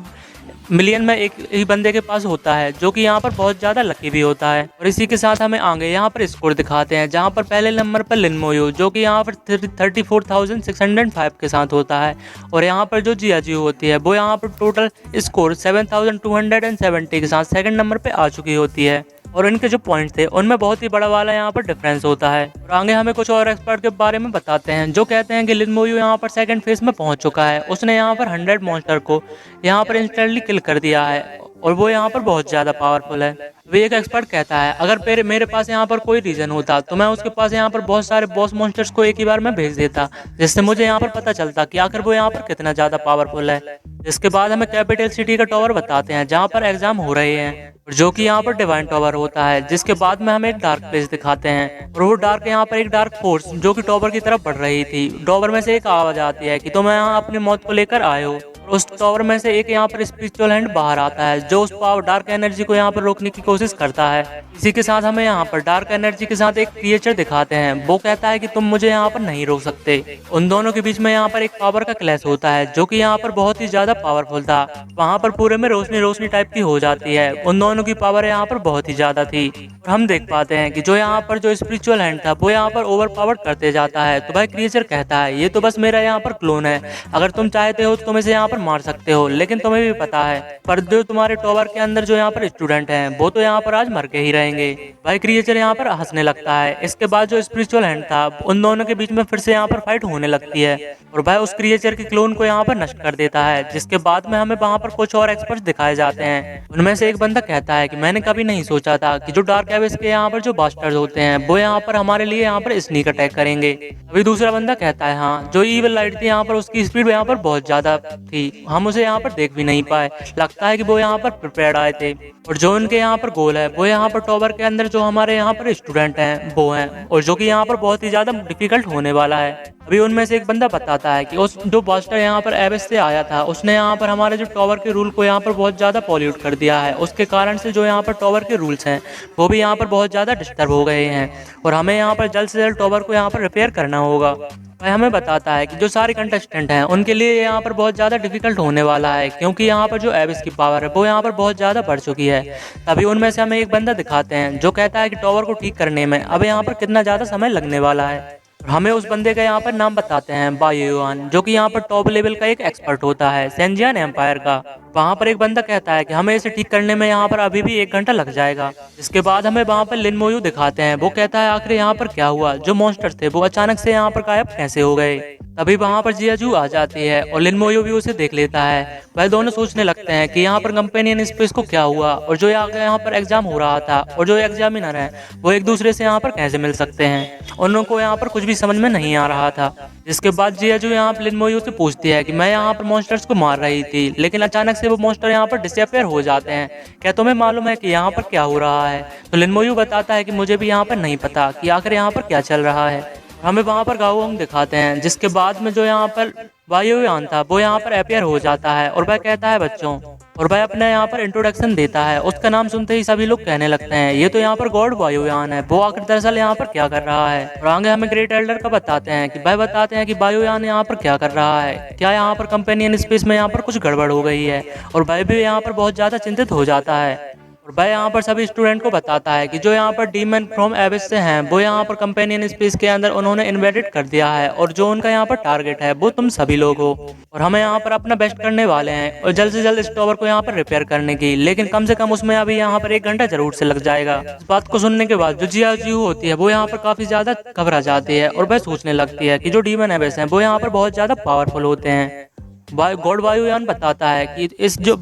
Speaker 1: मिलियन में एक ही बंदे के पास होता है, जो कि यहाँ पर बहुत ज़्यादा लकी भी होता है। और इसी के साथ हमें आगे यहाँ पर स्कोर दिखाते हैं, जहाँ पर पहले नंबर पर लिन मोयू जो कि यहाँ पर 34,605 के साथ होता है, और यहाँ पर जो जियाजियो होती है वो यहाँ पर टोटल स्कोर 7,270 के साथ सेकंड नंबर पे आ चुकी होती है। और इनके जो पॉइंट थे उनमें बहुत ही बड़ा वाला यहाँ पर डिफरेंस होता है। और आगे हमें कुछ और एक्सपर्ट के बारे में बताते हैं जो कहते हैं कि लिन मोयू यहाँ पर सेकंड फेज में पहुंच चुका है। उसने यहाँ पर 100 मॉन्स्टर को यहाँ पर इंस्टेंटली किल कर दिया है, और वो यहाँ पर बहुत ज़्यादा पावरफुल है। वे एक एक्सपर्ट कहता है अगर मेरे पास यहाँ पर कोई रीज़न होता तो मैं उसके पास यहाँ पर बहुत सारे बॉस मॉन्स्टर्स को एक ही बार में भेज देता, जिससे मुझे यहाँ पर पता चलता कि आखिर वो यहाँ पर कितना ज़्यादा पावरफुल है। इसके बाद हमें कैपिटल सिटी का टावर बताते हैं जहाँ पर एग्जाम हो रहे हैं, जो कि यहाँ पर डिवाइन टावर होता है। जिसके बाद में हमें एक डार्क प्लेस दिखाते हैं, और वो डार्क यहाँ पर एक डार्क फोर्स जो कि टावर की तरफ बढ़ रही थी। टावर में से एक आवाज आती है कि तुम यहाँ अपनी मौत को लेकर आए हो। उस टावर में से एक यहाँ पर स्पिरिचुअल हैंड बाहर आता है जो उस पावर डार्क एनर्जी को यहाँ पर रोकने की कोशिश करता है। इसी के साथ हमें यहाँ पर डार्क एनर्जी के साथ एक क्रिएचर दिखाते हैं। वो कहता है कि तुम मुझे यहाँ पर नहीं रोक सकते। उन दोनों के बीच में यहाँ पर एक पावर का क्लैश होता है जो कि यहाँ पर बहुत ही ज्यादा पावरफुल था। वहाँ पर पूरे में रोशनी रोशनी टाइप की हो जाती है। उन दोनों की पावर यहाँ पर बहुत ही ज्यादा थी, और हम देख पाते हैं कि जो यहाँ पर जो स्पिरिचुअल हैंड था वो यहाँ पर ओवर पावर करते जाता है। तो भाई क्रिएचर कहता है ये तो बस मेरा यहाँ पर क्लोन है, अगर तुम चाहते हो तो तुम इसे यहाँ पर मार सकते हो, लेकिन तुम्हें भी पता है पर जो तुम्हारे टावर के अंदर जो यहाँ पर स्टूडेंट हैं वो तो यहाँ पर आज मर के ही रहेंगे। भाई क्रिएचर यहाँ पर हंसने लगता है। इसके बाद जो स्पिरिचुअल हैंड था उन दोनों के बीच में फिर से यहाँ पर फाइट होने लगती है, और भाई उस क्रिएचर के क्लोन को यहाँ पर नष्ट कर देता है। जिसके बाद में हमें वहाँ पर कुछ और एक्सपर्ट्स दिखाए जाते हैं। उनमें से एक बंदा कहता है कि मैंने कभी नहीं सोचा था कि जो डार्क एबिस के यहाँ पर जो बास्टर्स होते हैं वो यहाँ पर हमारे लिए यहाँ पर स्नीक अटैक करेंगे। अभी दूसरा बंदा कहता है हाँ जो ईविल लाइट थी यहाँ पर उसकी स्पीड यहाँ पर बहुत ज्यादा थी, हम उसे यहाँ पर देख भी नहीं पाए, लगता है कि वो यहाँ पर प्रिपेयर्ड आए थे। और जो उनके यहाँ पर गोल है वो यहाँ पर टावर के अंदर जो हमारे यहाँ पर स्टूडेंट हैं वो हैं, और जो कि यहाँ पर बहुत ही ज्यादा डिफिकल्ट होने वाला है। अभी उनमें से एक बंदा बताता है कि उस जो बास्टर यहाँ पर एबिस से आया था उसने यहाँ पर हमारे जो टावर के रूल को यहाँ पर बहुत ज्यादा पॉल्यूट कर दिया है। उसके कारण से जो यहाँ पर टावर के रूल्स हैं वो भी यहाँ पर बहुत ज्यादा डिस्टर्ब हो गए हैं, और हमें यहाँ पर जल्द से जल्द टावर को यहाँ पर रिपेयर करना होगा। भाई हमें बताता है कि जो सारे कंटेस्टेंट हैं उनके लिए यहाँ पर बहुत ज़्यादा डिफिकल्ट होने वाला है, क्योंकि यहाँ पर जो एबिस की पावर है वो यहाँ पर बहुत ज़्यादा बढ़ चुकी है। तभी उनमें से हमें एक बंदा दिखाते हैं जो कहता है कि टावर को ठीक करने में अब यहाँ पर कितना ज़्यादा समय लगने वाला है। हमें उस बंदे का यहाँ पर नाम बताते हैं बायोआन, जो कि यहाँ पर टॉप लेवल का एक एक्सपर्ट होता है सेंजियन एम्पायर का। वहाँ पर एक बंदा कहता है कि हमें इसे ठीक करने में यहाँ पर अभी भी 1 घंटा लग जाएगा। इसके बाद हमें वहाँ पर लिन मोयू दिखाते हैं। वो कहता है आखिर यहाँ पर क्या हुआ, जो मॉन्स्टर थे वो अचानक से यहाँ पर गायब कैसे हो गए। तभी वहाँ पर जियाजू आ जाती है और लिन मोयो भी उसे देख लेता है। वह दोनों सोचने लगते हैं कि यहाँ पर कंपेनियन स्पेस को क्या हुआ और जो यहाँ पर एग्जाम हो रहा था और जो एग्जामिनर है वो एक दूसरे से यहाँ पर कैसे मिल सकते हैं। उनको यहाँ पर कुछ भी समझ में नहीं आ रहा था। जिसके बाद जियाजू यहाँ पर लिन मोयो से पूछती है कि मैं यहाँ पर मॉन्स्टर्स को मार रही थी, लेकिन अचानक से वो मॉन्स्टर यहाँ पर डिसअपियर हो जाते हैं। क्या तुम्हें मालूम है कि यहाँ पर क्या हो रहा है? तो लिन मोयो बताता है कि मुझे भी यहाँ पर नहीं पता कि आखिर यहाँ पर क्या चल रहा है। हमें वहाँ पर गाओंग दिखाते हैं, जिसके बाद में जो यहाँ पर वायुयान था वो यहाँ पर अपियर हो जाता है और वह कहता है बच्चों, और वह अपने यहाँ पर इंट्रोडक्शन देता है। उसका नाम सुनते ही सभी लोग कहने लगते हैं ये तो यहाँ पर गॉड वायुयान है, वो आखिर दरअसल यहाँ पर क्या कर रहा है। और आगे हमें ग्रेट एल्डर का बताते हैं कि वह बताते हैं कि वायुयान यहाँ पर क्या कर रहा है, क्या यहाँ पर कंपेनियन स्पेस में यहाँ पर कुछ गड़बड़ हो गई है। और वह भी यहाँ पर बहुत ज्यादा चिंतित हो जाता है और वह यहाँ पर सभी स्टूडेंट को बताता है कि जो यहाँ पर डीमन फ्रॉम एबिस से हैं वो यहाँ पर कंपेनियन स्पेस के अंदर उन्होंने इन्वेडेड कर दिया है और जो उनका यहाँ पर टारगेट है वो तुम सभी लोग हो। और हमें यहाँ पर अपना बेस्ट करने वाले हैं और जल्द से जल्द इस टॉवर को यहाँ पर रिपेयर करने की, लेकिन कम से कम उसमें अभी यहाँ पर 1 घंटा जरूर से लग जाएगा। इस बात को सुनने के बाद जो जियाजू होती है वो यहाँ पर काफी ज्यादा घबरा जाती है और वह सोचने लगती है कि जो डीमन एबिस हैं वो यहाँ पर बहुत ज्यादा पावरफुल होते हैं। गॉड वायुयान बताता है कि इस जो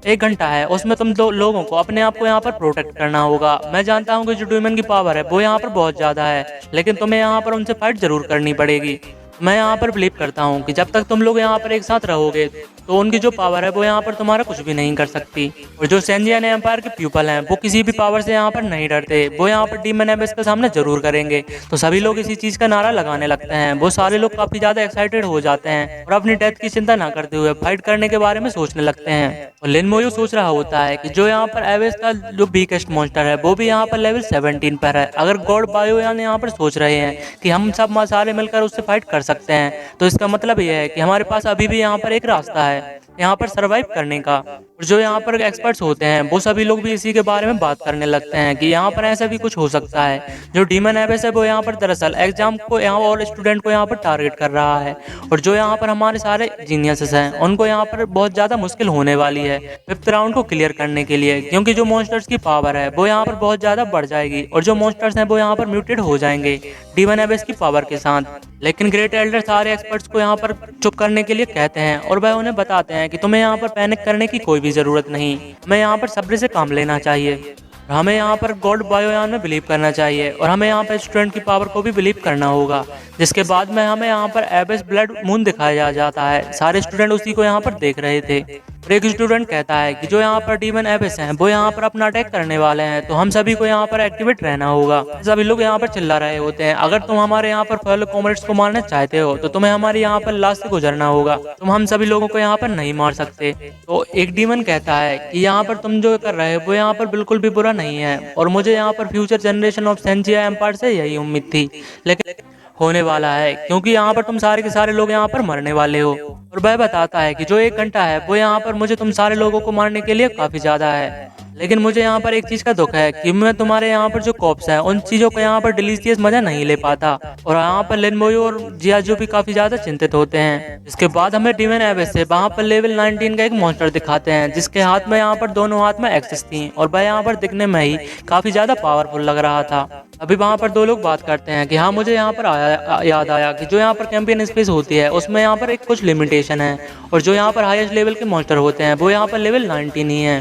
Speaker 1: 1 घंटा है उसमें तुम लोगों को अपने आप को यहाँ पर प्रोटेक्ट करना होगा। मैं जानता हूँ कि जो डीमन की पावर है वो यहाँ पर बहुत ज्यादा है, लेकिन तुम्हें यहाँ पर उनसे फाइट जरूर करनी पड़ेगी। मैं यहाँ पर बिलीव करता हूँ कि जब तक तुम लोग यहाँ पर एक साथ रहोगे तो उनकी जो पावर है वो यहाँ पर तुम्हारा कुछ भी नहीं कर सकती। और जो सेंजियन एम्पायर के पीपल हैं वो किसी भी पावर से यहाँ पर नहीं डरते, वो यहाँ पर डीमन एबिस के सामने जरूर करेंगे। तो सभी लोग इसी चीज का नारा लगाने लगते हैं। वो सारे लोग काफी ज्यादा एक्साइटेड हो जाते हैं और अपनी डेथ की चिंता ना करते हुए फाइट करने के बारे में सोचने लगते हैं। और लिन मोयो सोच रहा होता है कि जो यहाँ पर एबिस का जो वीकेस्ट मॉन्स्टर है वो भी यहाँ पर लेवल 17 पर है। अगर गॉड वायुयान यहाँ पर सोच रहे हैं कि हम सब सारे मिलकर उससे फाइट कर सकते हैं, तो इसका मतलब यह है कि हमारे पास अभी भी यहाँ पर एक रास्ता है यहाँ पर सरवाइव करने का। और जो यहाँ पर एक्सपर्ट्स होते हैं वो सभी लोग भी इसी के बारे में बात करने लगते हैं कि यहाँ पर ऐसा भी कुछ हो सकता है। जो डीमन एबिस है वो यहाँ पर दरअसल एग्जाम को यहाँ और स्टूडेंट को यहाँ पर टारगेट कर रहा है और जो यहाँ पर हमारे सारे जीनियसेस हैं उनको यहाँ पर बहुत ज्यादा मुश्किल होने वाली है 5th राउंड को क्लियर करने के लिए, क्योंकि जो मॉन्स्टर्स की पावर है वो यहाँ पर बहुत ज्यादा बढ़ जाएगी और जो मॉन्स्टर्स हैं वो यहाँ पर म्यूटेड हो जाएंगे डीमन एबिस की पावर के साथ। लेकिन ग्रेट एल्डर सारे एक्सपर्ट्स को यहाँ पर चुप करने के लिए कहते हैं और वह उन्हें बताते हैं कि तुम्हें यहाँ पर पैनिक करने की कोई भी जरूरत नहीं, हमें यहाँ पर सब्र से काम लेना चाहिए। हमें यहाँ पर गॉड वायुयान में बिलीव करना चाहिए और हमें यहाँ पर स्टूडेंट की पावर को भी बिलीव करना होगा। जिसके बाद में हमें यहाँ पर एबिस ब्लड मून दिखाया जाता है। सारे स्टूडेंट उसी को यहाँ पर देख रहे थे। एक स्टूडेंट कहता है कि जो यहाँ पर डीमन एबिस हैं वो यहाँ पर अपना अटैक करने वाले हैं, तो हम सभी को यहाँ पर एक्टिवेट रहना होगा। सभी लोग यहाँ पर चिल्ला रहे होते हैं, अगर तुम हमारे यहाँ पर फेलो कॉमरेड्स को मारना चाहते हो तो तुम्हें हमारे यहाँ पर लास्ट से गुजरना होगा, तुम हम सभी लोगों को यहाँ पर नहीं मार सकते। तो एक डीमन कहता है कि यहाँ पर तुम जो कर रहे हो वो यहाँ पर बिल्कुल भी बुरा नहीं है और मुझे यहाँ पर फ्यूचर जनरेशन ऑफ सेंजिया एम्पायर से यही उम्मीद थी, लेकिन होने वाला है क्योंकि यहाँ पर तुम सारे के सारे लोग यहाँ पर मरने वाले हो। और वह बताता है कि जो 1 घंटा है वो यहाँ पर मुझे तुम सारे लोगों को मारने के लिए काफी ज्यादा है, लेकिन मुझे यहाँ पर एक चीज का दुख है कि मैं तुम्हारे यहाँ पर जो कॉप्स हैं उन चीजों को यहाँ पर डिलीशियस मजा नहीं ले पाता। और यहाँ पर लिन मोयो और जियाजू भी काफी ज्यादा चिंतित होते हैं। इसके बाद हमें डीमन एबिस से वहाँ पर लेवल 19 का एक मॉन्स्टर दिखाते हैं जिसके हाथ में यहाँ पर दोनों हाथ में एक्सेस थी और वह यहाँ पर दिखने में ही काफी ज्यादा पावरफुल लग रहा था। अभी वहाँ पर 2 लोग बात करते हैं कि हाँ मुझे यहाँ पर याद आया कि जो यहाँ पर कैंपियन स्पेस होती है उसमें यहाँ पर एक कुछ लिमिटेशन है और जो यहाँ पर हाईएस्ट लेवल के मॉन्स्टर होते हैं वो यहाँ पर लेवल 19 ही है।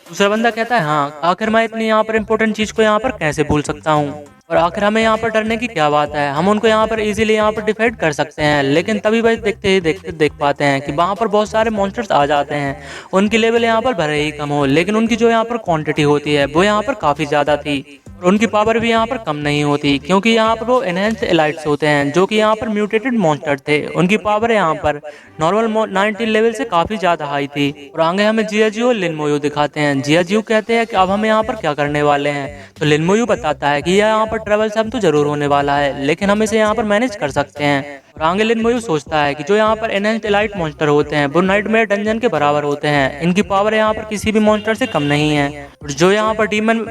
Speaker 1: दूसरा बंदा कहता है हाँ आखिर मैं इतनी यहाँ पर इम्पोर्टेंट चीज को यहाँ पर कैसे भूल सकता हूँ, और आखिर हमें यहाँ पर डरने की क्या बात है, हम उनको यहाँ पर इजीली यहाँ पर डिफेंड कर सकते हैं। लेकिन तभी वह देखते ही देख पाते हैं कि वहाँ पर बहुत सारे मॉन्स्टर्स आ जाते हैं। उनकी लेवल यहाँ पर भले ही कम हो लेकिन उनकी जो यहाँ पर क्वांटिटी होती है वो यहाँ पर काफी ज्यादा थी और उनकी पावर भी यहाँ पर कम नहीं होती, क्योंकि यहाँ पर वो एनहेंस्ड एलाइट्स होते हैं जो कि यहाँ पर म्यूटेटेड मॉन्स्टर थे। उनकी पावर यहाँ पर नॉर्मल 19 लेवल से काफी ज्यादा हाई थी। और आगे हमें जियाजू और लिन मोयो दिखाते हैं। जियाजू कहते हैं कि अब हम यहाँ पर क्या करने वाले हैं, तो लिन मोयो बताता है कि यह यहाँ पर ट्रेवल सम तो जरूर होने वाला है लेकिन हम इसे यहाँ पर मैनेज कर सकते हैं। और आगे लिन मोयो सोचता है कि जो यहाँ पर एनहेंस्ड एलाइट मॉन्स्टर होते हैं वो नाइटमेयर डंजन के बराबर होते हैं, इनकी पावर यहाँ पर किसी भी मॉन्स्टर से कम नहीं है। और जो यहाँ पर डीमन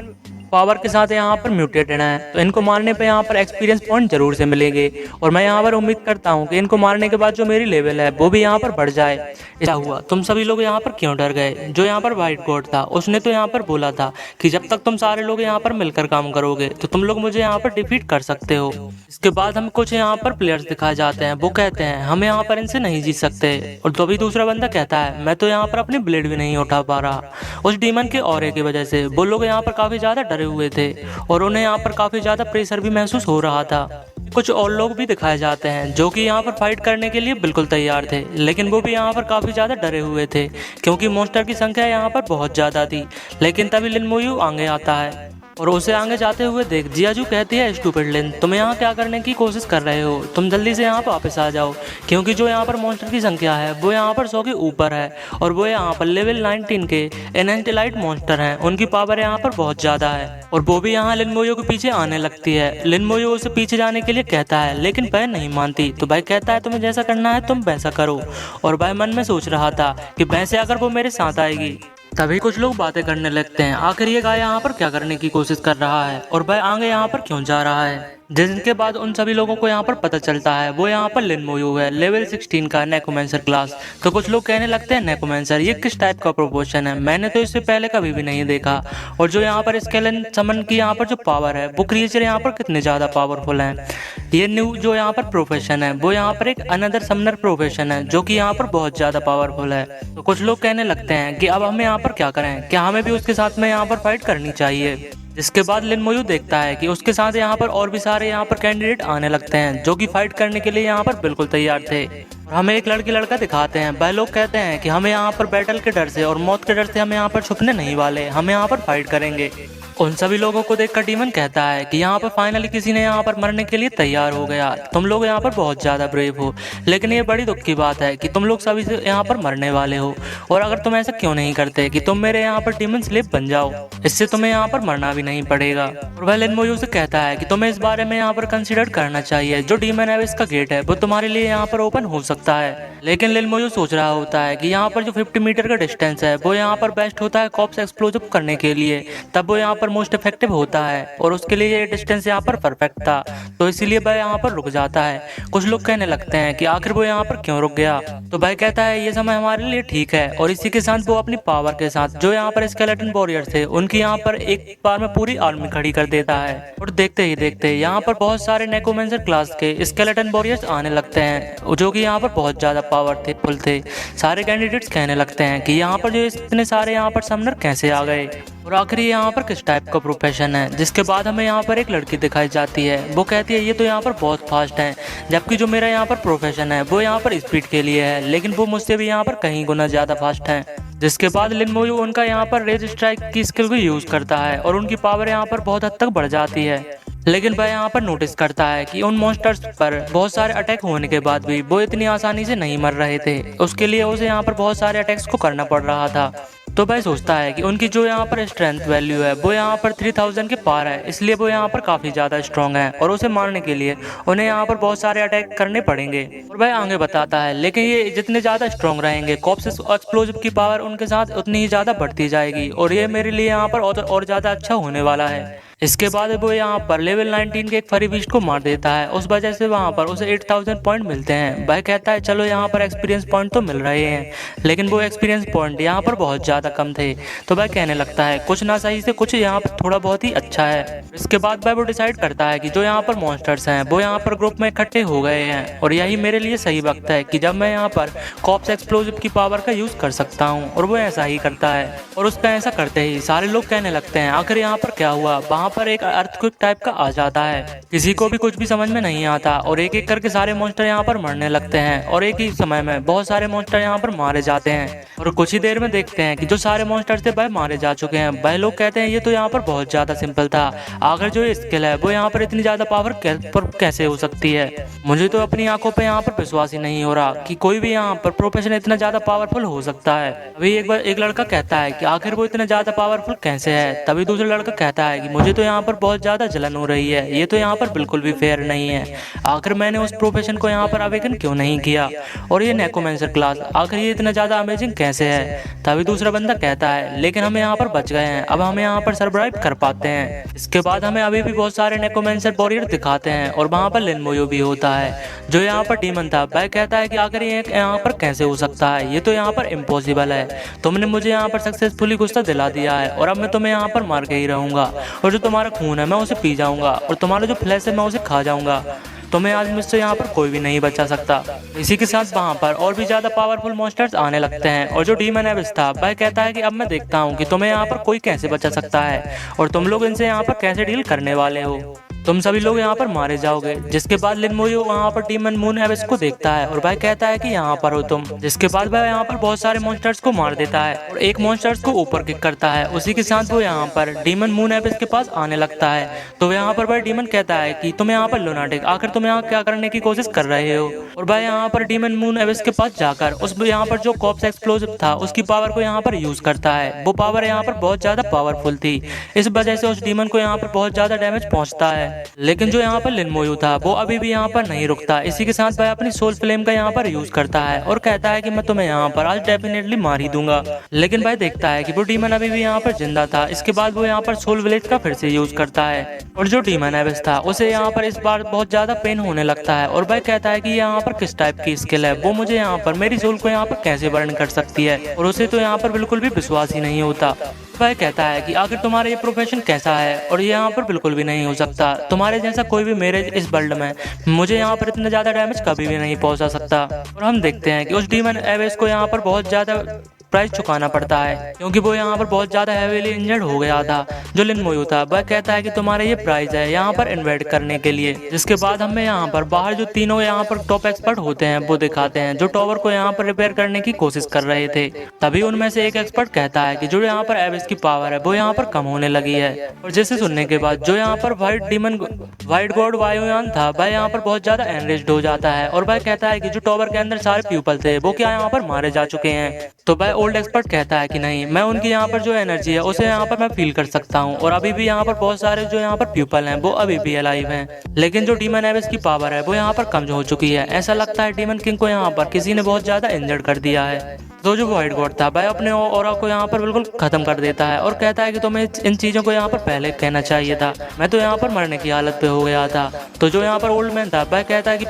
Speaker 1: पावर के साथ यहाँ पर म्यूटेटेड हैं, तो इनको मारने पे यहाँ पर एक्सपीरियंस पॉइंट जरूर से मिलेंगे। और मैं यहाँ पर उम्मीद करता हूँ कि इनको मारने के बाद जो मेरी लेवल है वो भी यहाँ पर बढ़ जाए। क्या हुआ, तुम सभी लोग यहाँ पर क्यों डर गए? जो यहाँ पर व्हाइट गॉड था उसने तो यहाँ पर बोला था कि जब तक तुम सारे लोग यहाँ पर मिलकर काम करोगे तो तुम लोग मुझे यहाँ पर डिफीट कर सकते हो। इसके बाद हम कुछ यहाँ पर प्लेयर्स दिखाए जाते हैं, वो कहते हैं हम यहाँ पर इनसे नहीं जीत सकते। और तो भी दूसरा बंदा कहता है मैं तो यहाँ पर अपनी ब्लेड भी नहीं उठा पा रहा। उस डीमन के ऑरे की वजह से वो लोग यहाँ पर काफी ज्यादा डरे हुए थे और उन्हें यहाँ पर काफी ज्यादा प्रेशर भी महसूस हो रहा था। कुछ और लोग भी दिखाए जाते हैं जो कि यहाँ पर फाइट करने के लिए बिल्कुल तैयार थे, लेकिन वो भी यहाँ पर काफी ज्यादा डरे हुए थे क्योंकि मॉन्स्टर की संख्या यहाँ पर बहुत ज्यादा थी। लेकिन तभी लिन मोयू आगे आता है और उसे आगे जाते हुए देख जियाजू कहती है स्टूपिड लिन, तुम यहाँ क्या करने की कोशिश कर रहे हो? तुम जल्दी से यहाँ पर वापस आ जाओ क्योंकि जो यहाँ पर मॉन्स्टर की संख्या है वो यहाँ पर 100 के ऊपर है और वो यहाँ पर लेवल 19 के एनहेंस्ड लाइट मॉन्स्टर हैं। उनकी पावर यहाँ पर बहुत ज्यादा है और वो भी यहाँ लिन मोयू के पीछे आने लगती है। लिन मोयू उसे पीछे जाने के लिए कहता है लेकिन भाई नहीं मानती, तो भाई कहता है तुम्हें जैसा करना है तुम वैसा करो। और भाई मन में सोच रहा था कि वैसे अगर वो मेरे साथ आएगी। तभी कुछ लोग बातें करने लगते हैं, आखिर ये गाय यहाँ पर क्या करने की कोशिश कर रहा है और भाई आगे यहाँ पर क्यों जा रहा है। जिनके बाद उन सभी लोगों को यहाँ पर पता चलता है वो यहाँ पर लिन मोयू है, लेवल 16 का नेकोमेंसर क्लास। तो कुछ लोग कहने लगते हैं नेकोमेंसर ये किस टाइप का प्रोपोर्शन है, मैंने तो इससे पहले कभी भी नहीं देखा। और जो यहाँ पर स्केलेटन समन की यहाँ पर जो पावर है वो क्रिएचर यहाँ पर कितने ज्यादा पावरफुल है। ये न्यू जो यहाँ पर प्रोफेशन है वो यहाँ पर एक अनदर समनर प्रोफेशन है जो कि यहाँ पर बहुत ज्यादा पावरफुल है। तो कुछ लोग कहने लगते हैं कि अब हमें यहाँ पर क्या करें, क्या हमें भी उसके साथ में यहाँ पर फाइट करनी चाहिए। जिसके बाद लिन मोयू देखता है कि उसके साथ यहाँ पर और भी सारे यहाँ पर कैंडिडेट आने लगते हैं जो कि फाइट करने के लिए यहाँ पर बिल्कुल तैयार थे। और हमें एक लड़का दिखाते हैं। वह लोग कहते हैं कि हमें यहाँ पर बैटल के डर से और मौत के डर से हम यहाँ पर छुपने नहीं वाले, हम यहाँ पर फाइट करेंगे। उन सभी लोगों को देखकर डीमन कहता है कि यहाँ पर फाइनली किसी ने यहाँ पर मरने के लिए तैयार हो गया। तुम लोग यहाँ पर बहुत ज्यादा ब्रेव हो, लेकिन ये बड़ी दुख की बात है कि तुम लोग सभी से यहाँ पर मरने वाले हो। और अगर तुम ऐसा क्यों नहीं करते कि तुम मेरे यहाँ पर डीमन स्लेव बन जाओ, इससे तुम्हें यहाँ पर मरना भी नहीं पड़ेगा। और वह लिन मोयू से कहता है कि तुम्हें इस बारे में यहाँ पर कंसिडर करना चाहिए, जो डीमन एविस का गेट है वो तुम्हारे लिए यहाँ पर ओपन हो सकता है। लेकिन लिन मोयू सोच रहा होता है कि यहाँ पर जो 50 मीटर का डिस्टेंस है वो यहाँ पर बेस्ट होता है कॉप्स एक्सप्लोजिव करने के लिए, तब वो यहाँ पर मोस्ट इफेक्टिव होता है और उसके लिए ये डिस्टेंस यहाँ पर परफेक्ट था, तो इसीलिए वह यहाँ पर रुक जाता है। कुछ लोग कहने लगते हैं कि आखिर वो यहाँ पर क्यों रुक गया, तो भाई कहता है ये समय हमारे लिए ठीक है। और इसी के साथ वो अपनी पावर के साथ जो यहाँ पर स्केलेटन वॉरियर थे उनकी यहाँ पर एक बार में पूरी आर्मी खड़ी कर देता है। और देखते ही देखते यहाँ पर बहुत सारे नेकोमेंसर क्लास के स्केलेटन वॉरियर्स आने लगते हैं जो कि यहाँ पर बहुत ज्यादा पावरफुल थे। सारे कैंडिडेट्स कहने लगते हैं कि यहाँ पर जो इतने सारे यहाँ पर समनर कैसे आ गए और आखिर यहाँ पर किस टाइप का प्रोफेशन है। जिसके बाद हमें यहाँ पर एक लड़की दिखाई जाती है, वो कहती है ये तो यहाँ पर बहुत फास्ट है, जबकि जो मेरा यहाँ पर प्रोफेशन है वो यहाँ पर स्पीड के लिए है, लेकिन वो मुझसे भी यहाँ पर कहीं गुना ज्यादा फास्ट है। जिसके बाद लिन मोयू उनका यहाँ पर रेज स्ट्राइक की स्किल को यूज करता है और उनकी पावर यहाँ पर बहुत हद तक बढ़ जाती है। लेकिन वह यहाँ पर नोटिस करता है कि उन मॉन्स्टर्स पर बहुत सारे अटैक होने के बाद भी वो इतनी आसानी से नहीं मर रहे थे, उसके लिए उसे यहाँ पर बहुत सारे अटैक्स को करना पड़ रहा था। तो वह सोचता है कि उनकी जो यहाँ पर स्ट्रेंथ वैल्यू है वो यहाँ पर 3000 के पार है, इसलिए वो यहाँ पर काफी ज्यादा स्ट्रॉन्ग है और उसे मारने के लिए उन्हें यहाँ पर बहुत सारे अटैक करने पड़ेंगे। और वह आगे बताता है लेकिन ये जितने ज्यादा स्ट्रॉन्ग रहेंगे कॉप्स एक्सप्लोजिव की पावर उनके साथ उतनी ही ज्यादा बढ़ती जाएगी और ये मेरे लिए यहाँ पर और ज्यादा अच्छा होने वाला है। इसके बाद वो यहाँ पर लेवल 19 के एक फरी बीस्ट को मार देता है, उस वजह से वहाँ पर उसे 8000 पॉइंट मिलते हैं। वह कहता है चलो यहाँ पर एक्सपीरियंस पॉइंट तो मिल रहे हैं, लेकिन वो एक्सपीरियंस पॉइंट यहाँ पर बहुत ज़्यादा कम थे। तो वह कहने लगता है कुछ ना सही से कुछ यहाँ पर थोड़ा बहुत ही अच्छा है। इसके बाद वह वो डिसाइड करता है कि जो यहाँ पर मॉन्स्टर्स हैं वो यहाँ पर ग्रुप में इकट्ठे हो गए हैं और यही मेरे लिए सही वक्त है कि जब मैं यहाँ पर कॉप्स एक्सप्लोजिव की पावर का यूज कर सकता हूँ। और वो ऐसा ही करता है और उसका ऐसा करते ही सारे लोग कहने लगते हैं आखिर यहाँ पर क्या हुआ। वहाँ पर एक अर्थक्वेक टाइप का आ जाता है, किसी को भी कुछ भी समझ में नहीं आता और एक एक करके सारे मॉन्स्टर यहाँ पर मरने लगते हैं और एक ही समय में बहुत सारे मॉन्स्टर यहाँ पर मारे जाते हैं। और कुछ ही देर में देखते हैं कि जो सारे मॉन्स्टर थे वह मारे जा चुके हैं। वह लोग कहते हैं ये तो यहाँ पर बहुत ज्यादा सिंपल था, आखिर जो ये स्किल है वो यहाँ पर इतनी ज्यादा पावर कैसे हो सकती है। मुझे तो अपनी आंखों पे यहाँ पर विश्वास ही नहीं हो रहा कि कोई भी यहाँ पर प्रोफेशन इतना ज्यादा पावरफुल हो सकता है। अभी एक बार एक लड़का कहता है कि आखिर वो इतना ज्यादा पावरफुल कैसे है। तभी दूसरा लड़का कहता है कि मुझे तो तो यहाँ पर बहुत ज़्यादा जलन हो रही है, ये तो यहाँ पर बिल्कुल भी फेयर नहीं है। आखिर मैंने उस प्रोफेशन को यहाँ पर अवेकन क्यों नहीं किया, और ये नेकोमेंसर क्लास आखिर ये इतना ज़्यादा अमेजिंग कैसे है। तभी दूसरा बंदा कहता है लेकिन हम यहाँ पर बच गए हैं, अब हम यहाँ पर सर्वाइव कर पाते हैं। इसके बाद हमें अभी भी बहुत सारे नेकोमेंसर वॉरियर दिखाते हैं और वहाँ पर लिन मोयो भी होता है जो यहाँ पर डीमन था। वह कहता है कि आखिर ये यहाँ पर कैसे हो सकता है, ये तो यहाँ पर इम्पॉसिबल है। तुमने मुझे यहाँ पर सक्सेसफुली गुस्सा दिला दिया है और अब मैं तुम्हें यहाँ पर मार के ही रहूंगा, और जो तुम्हारा खून है मैं उसे पी जाऊंगा और तुम्हारा जो फ्लैश है मैं उसे खा जाऊंगा। तुम्हें आज मुझसे यहाँ पर कोई भी नहीं बचा सकता। इसी के साथ वहाँ पर और भी ज्यादा पावरफुल मॉन्स्टर्स आने लगते हैं और जो डीमन एबिस था वह कहता है कि अब मैं देखता हूँ कि तुम्हें यहाँ पर कोई कैसे बचा सकता है और तुम लोग इनसे यहाँ पर कैसे डील करने वाले हो। तुम सभी लोग यहाँ पर मारे जाओगे। जिसके बाद लिन मोयो वहाँ पर डीमन मून एबिस को देखता है और वह कहता है कि यहाँ पर हो तुम। जिसके बाद वह यहाँ पर बहुत सारे मॉन्स्टर्स को मार देता है और एक मॉन्स्टर्स को ऊपर किक करता है। उसी के साथ वो यहाँ पर डीमन मून एबिस के पास आने लगता है। तो यहाँ पर वह डीमन कहता है कि तुम यहाँ पर लुनाटिक, आखिर तुम यहाँ क्या करने की कोशिश कर रहे हो। और वह यहाँ पर डीमन मून एबिस के पास जाकर उस यहाँ पर जो कॉप्स एक्सप्लोजिव था उसकी पावर को यहाँ पर यूज करता है। वो पावर यहाँ पर बहुत ज्यादा पावरफुल थी, इस वजह से उस डीमन को यहाँ पर बहुत ज्यादा डैमेज पहुंचता है। लेकिन जो यहाँ पर लिन मोयो था वो अभी भी यहाँ पर नहीं रुकता। इसी के साथ वह अपनी सोल फ्लेम का यहाँ पर यूज करता है और कहता है कि मैं तुम्हें यहाँ पर आज डेफिनेटली मार ही दूंगा। लेकिन वह देखता है कि वो डीमन अभी भी यहाँ पर जिंदा था। इसके बाद वो यहाँ पर सोल विलेज का फिर से यूज करता है और जो डीमन एबिस था उसे यहाँ पर इस बार बहुत ज्यादा पेन होने लगता है और वह कहता है कि यहाँ पर किस टाइप की स्किल है, वो मुझे यहाँ पर मेरी सोल को यहाँ पर कैसे बर्न कर सकती है, और उसे तो यहाँ पर बिल्कुल भी विश्वास ही नहीं होता। वह कहता है कि आखिर तुम्हारा ये प्रोफेशन कैसा है और ये यहाँ पर बिल्कुल भी नहीं हो सकता, तुम्हारे जैसा कोई भी मेरे इस वर्ल्ड में मुझे यहाँ पर इतना ज्यादा डैमेज कभी भी नहीं पहुंचा सकता। और हम देखते हैं कि उस डीमन एबिस को यहाँ पर बहुत ज्यादा प्राइस चुकाना पड़ता है क्योंकि वो यहाँ पर बहुत ज्यादा हेवीली इंजर्ड हो गया था। जो लिन मोयो था वह कहता है कि तुम्हारा ये प्राइस है यहाँ पर इन्वेट करने के लिए। जिसके बाद हमें यहाँ पर बाहर जो तीनों यहाँ पर टॉप एक्सपर्ट होते हैं वो दिखाते हैं जो टॉवर को यहाँ पर रिपेयर करने की कोशिश कर रहे थे। तभी उनमें से एक एक्सपर्ट कहता है कि जो यहाँ पर एबिस की पावर है वो यहाँ पर कम होने लगी है। और जिसे सुनने के बाद जो यहाँ पर व्हाइट गॉड वायुयान था वह यहाँ पर बहुत ज्यादा एनरेज्ड हो जाता है और वह कहता है कि जो टॉवर के अंदर सारे पीपल थे वो क्या यहाँ पर मारे जा चुके हैं। तो वह ओल्ड एक्सपर्ट कहता है कि नहीं, मैं उनकी यहाँ पर जो एनर्जी है उसे यहाँ पर मैं फील कर सकता हूँ और अभी भी यहाँ पर बहुत सारे जो यहाँ पर पीपल हैं वो अभी भी अलाइव हैं। लेकिन जो डीमन एबिस की पावर है वो यहाँ पर कम हो चुकी है। ऐसा लगता है डीमन किंग को यहाँ पर किसी ने बहुत ज्यादा इंजर्ड कर दिया है। तो जो व्हाइट गॉड था वह अपने ऑरा को यहाँ पर बिल्कुल खत्म कर देता है और कहता है कि तुम्हें इन चीजों को यहाँ पर पहले कहना चाहिए था, मैं तो यहाँ पर मरने की हालत पे हो गया था। तो जो यहाँ पर ओल्ड मैन था वह कहता है कि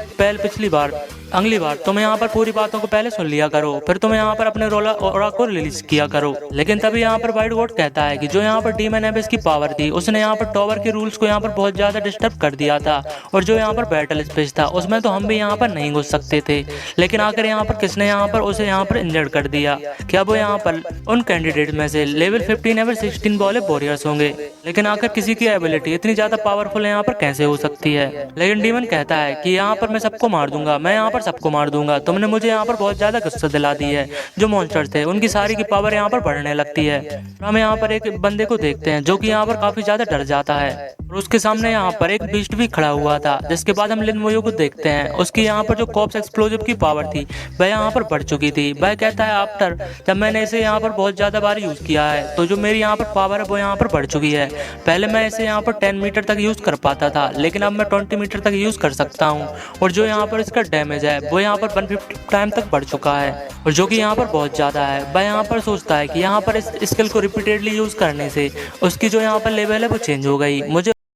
Speaker 1: अगली बार तुम यहाँ पर पूरी बातों को पहले सुन लिया करो, फिर तुम यहाँ पर अपने ऑरा को रिलीज किया करो। लेकिन तभी यहाँ पर व्हाइट गॉड कहता है कि जो यहाँ पर डीमन एबिस की पावर थी उसने यहाँ पर टॉवर के रूल्स को यहाँ पर बहुत ज्यादा डिस्टर्ब कर दिया था और जो यहाँ पर बैटल स्पेस था उसमें तो हम भी यहाँ पर नहीं घुस सकते थे। लेकिन आखिर यहाँ पर किसने यहाँ पर उसे यहाँ पर इंजर्ड कर दिया। क्या वो यहाँ पर उन कैंडिडेट में से लेवल 15 या 16 वाले वॉरियर्स होंगे। लेकिन आखिर किसी की एबिलिटी इतनी ज्यादा पावरफुल यहाँ पर कैसे हो सकती है। लेकिन डीमन कहता है कि यहाँ पर मैं सबको मार दूंगा, मैं यहाँ पर सबको मार दूंगा। तुमने मुझे यहाँ पर बहुत ज्यादा गुस्सा दिला दी है। जो मॉन्स्टर्स थे उनकी सारी की पावर यहाँ पर बढ़ने लगती है। हम यहाँ पर एक बंदे को देखते हैं जो कि यहाँ पर काफी ज्यादा डर जाता है और उसके सामने यहाँ पर एक बीस्ट भी खड़ा हुआ था। जिसके बाद हम लिन मोयो को देखते हैं, उसकी यहाँ पर जो कॉप्स एक्सप्लोजिव की पावर थी वह यहाँ पर बढ़ चुकी थी। वह कहता है आफ्टर जब मैंने इसे यहाँ पर बहुत ज्यादा बार यूज किया है तो जो मेरी यहाँ पर पावर है वो यहाँ पर बढ़ चुकी है। पहले मैं इसे यहाँ पर 10 मीटर तक यूज कर पाता था, लेकिन अब मैं 20 मीटर तक यूज कर सकता हूँ। और जो यहाँ पर इसका डैमेज है वो यहाँ पर 150 टाइम तक बढ़ चुका है और जो कि यहाँ पर बहुत ज्यादा है। वह यहाँ पर सोचता है कि यहाँ पर इस स्किल को रिपीटेडली यूज करने से उसकी जो यहाँ पर लेवल है वो चेंज हो गई। मुझे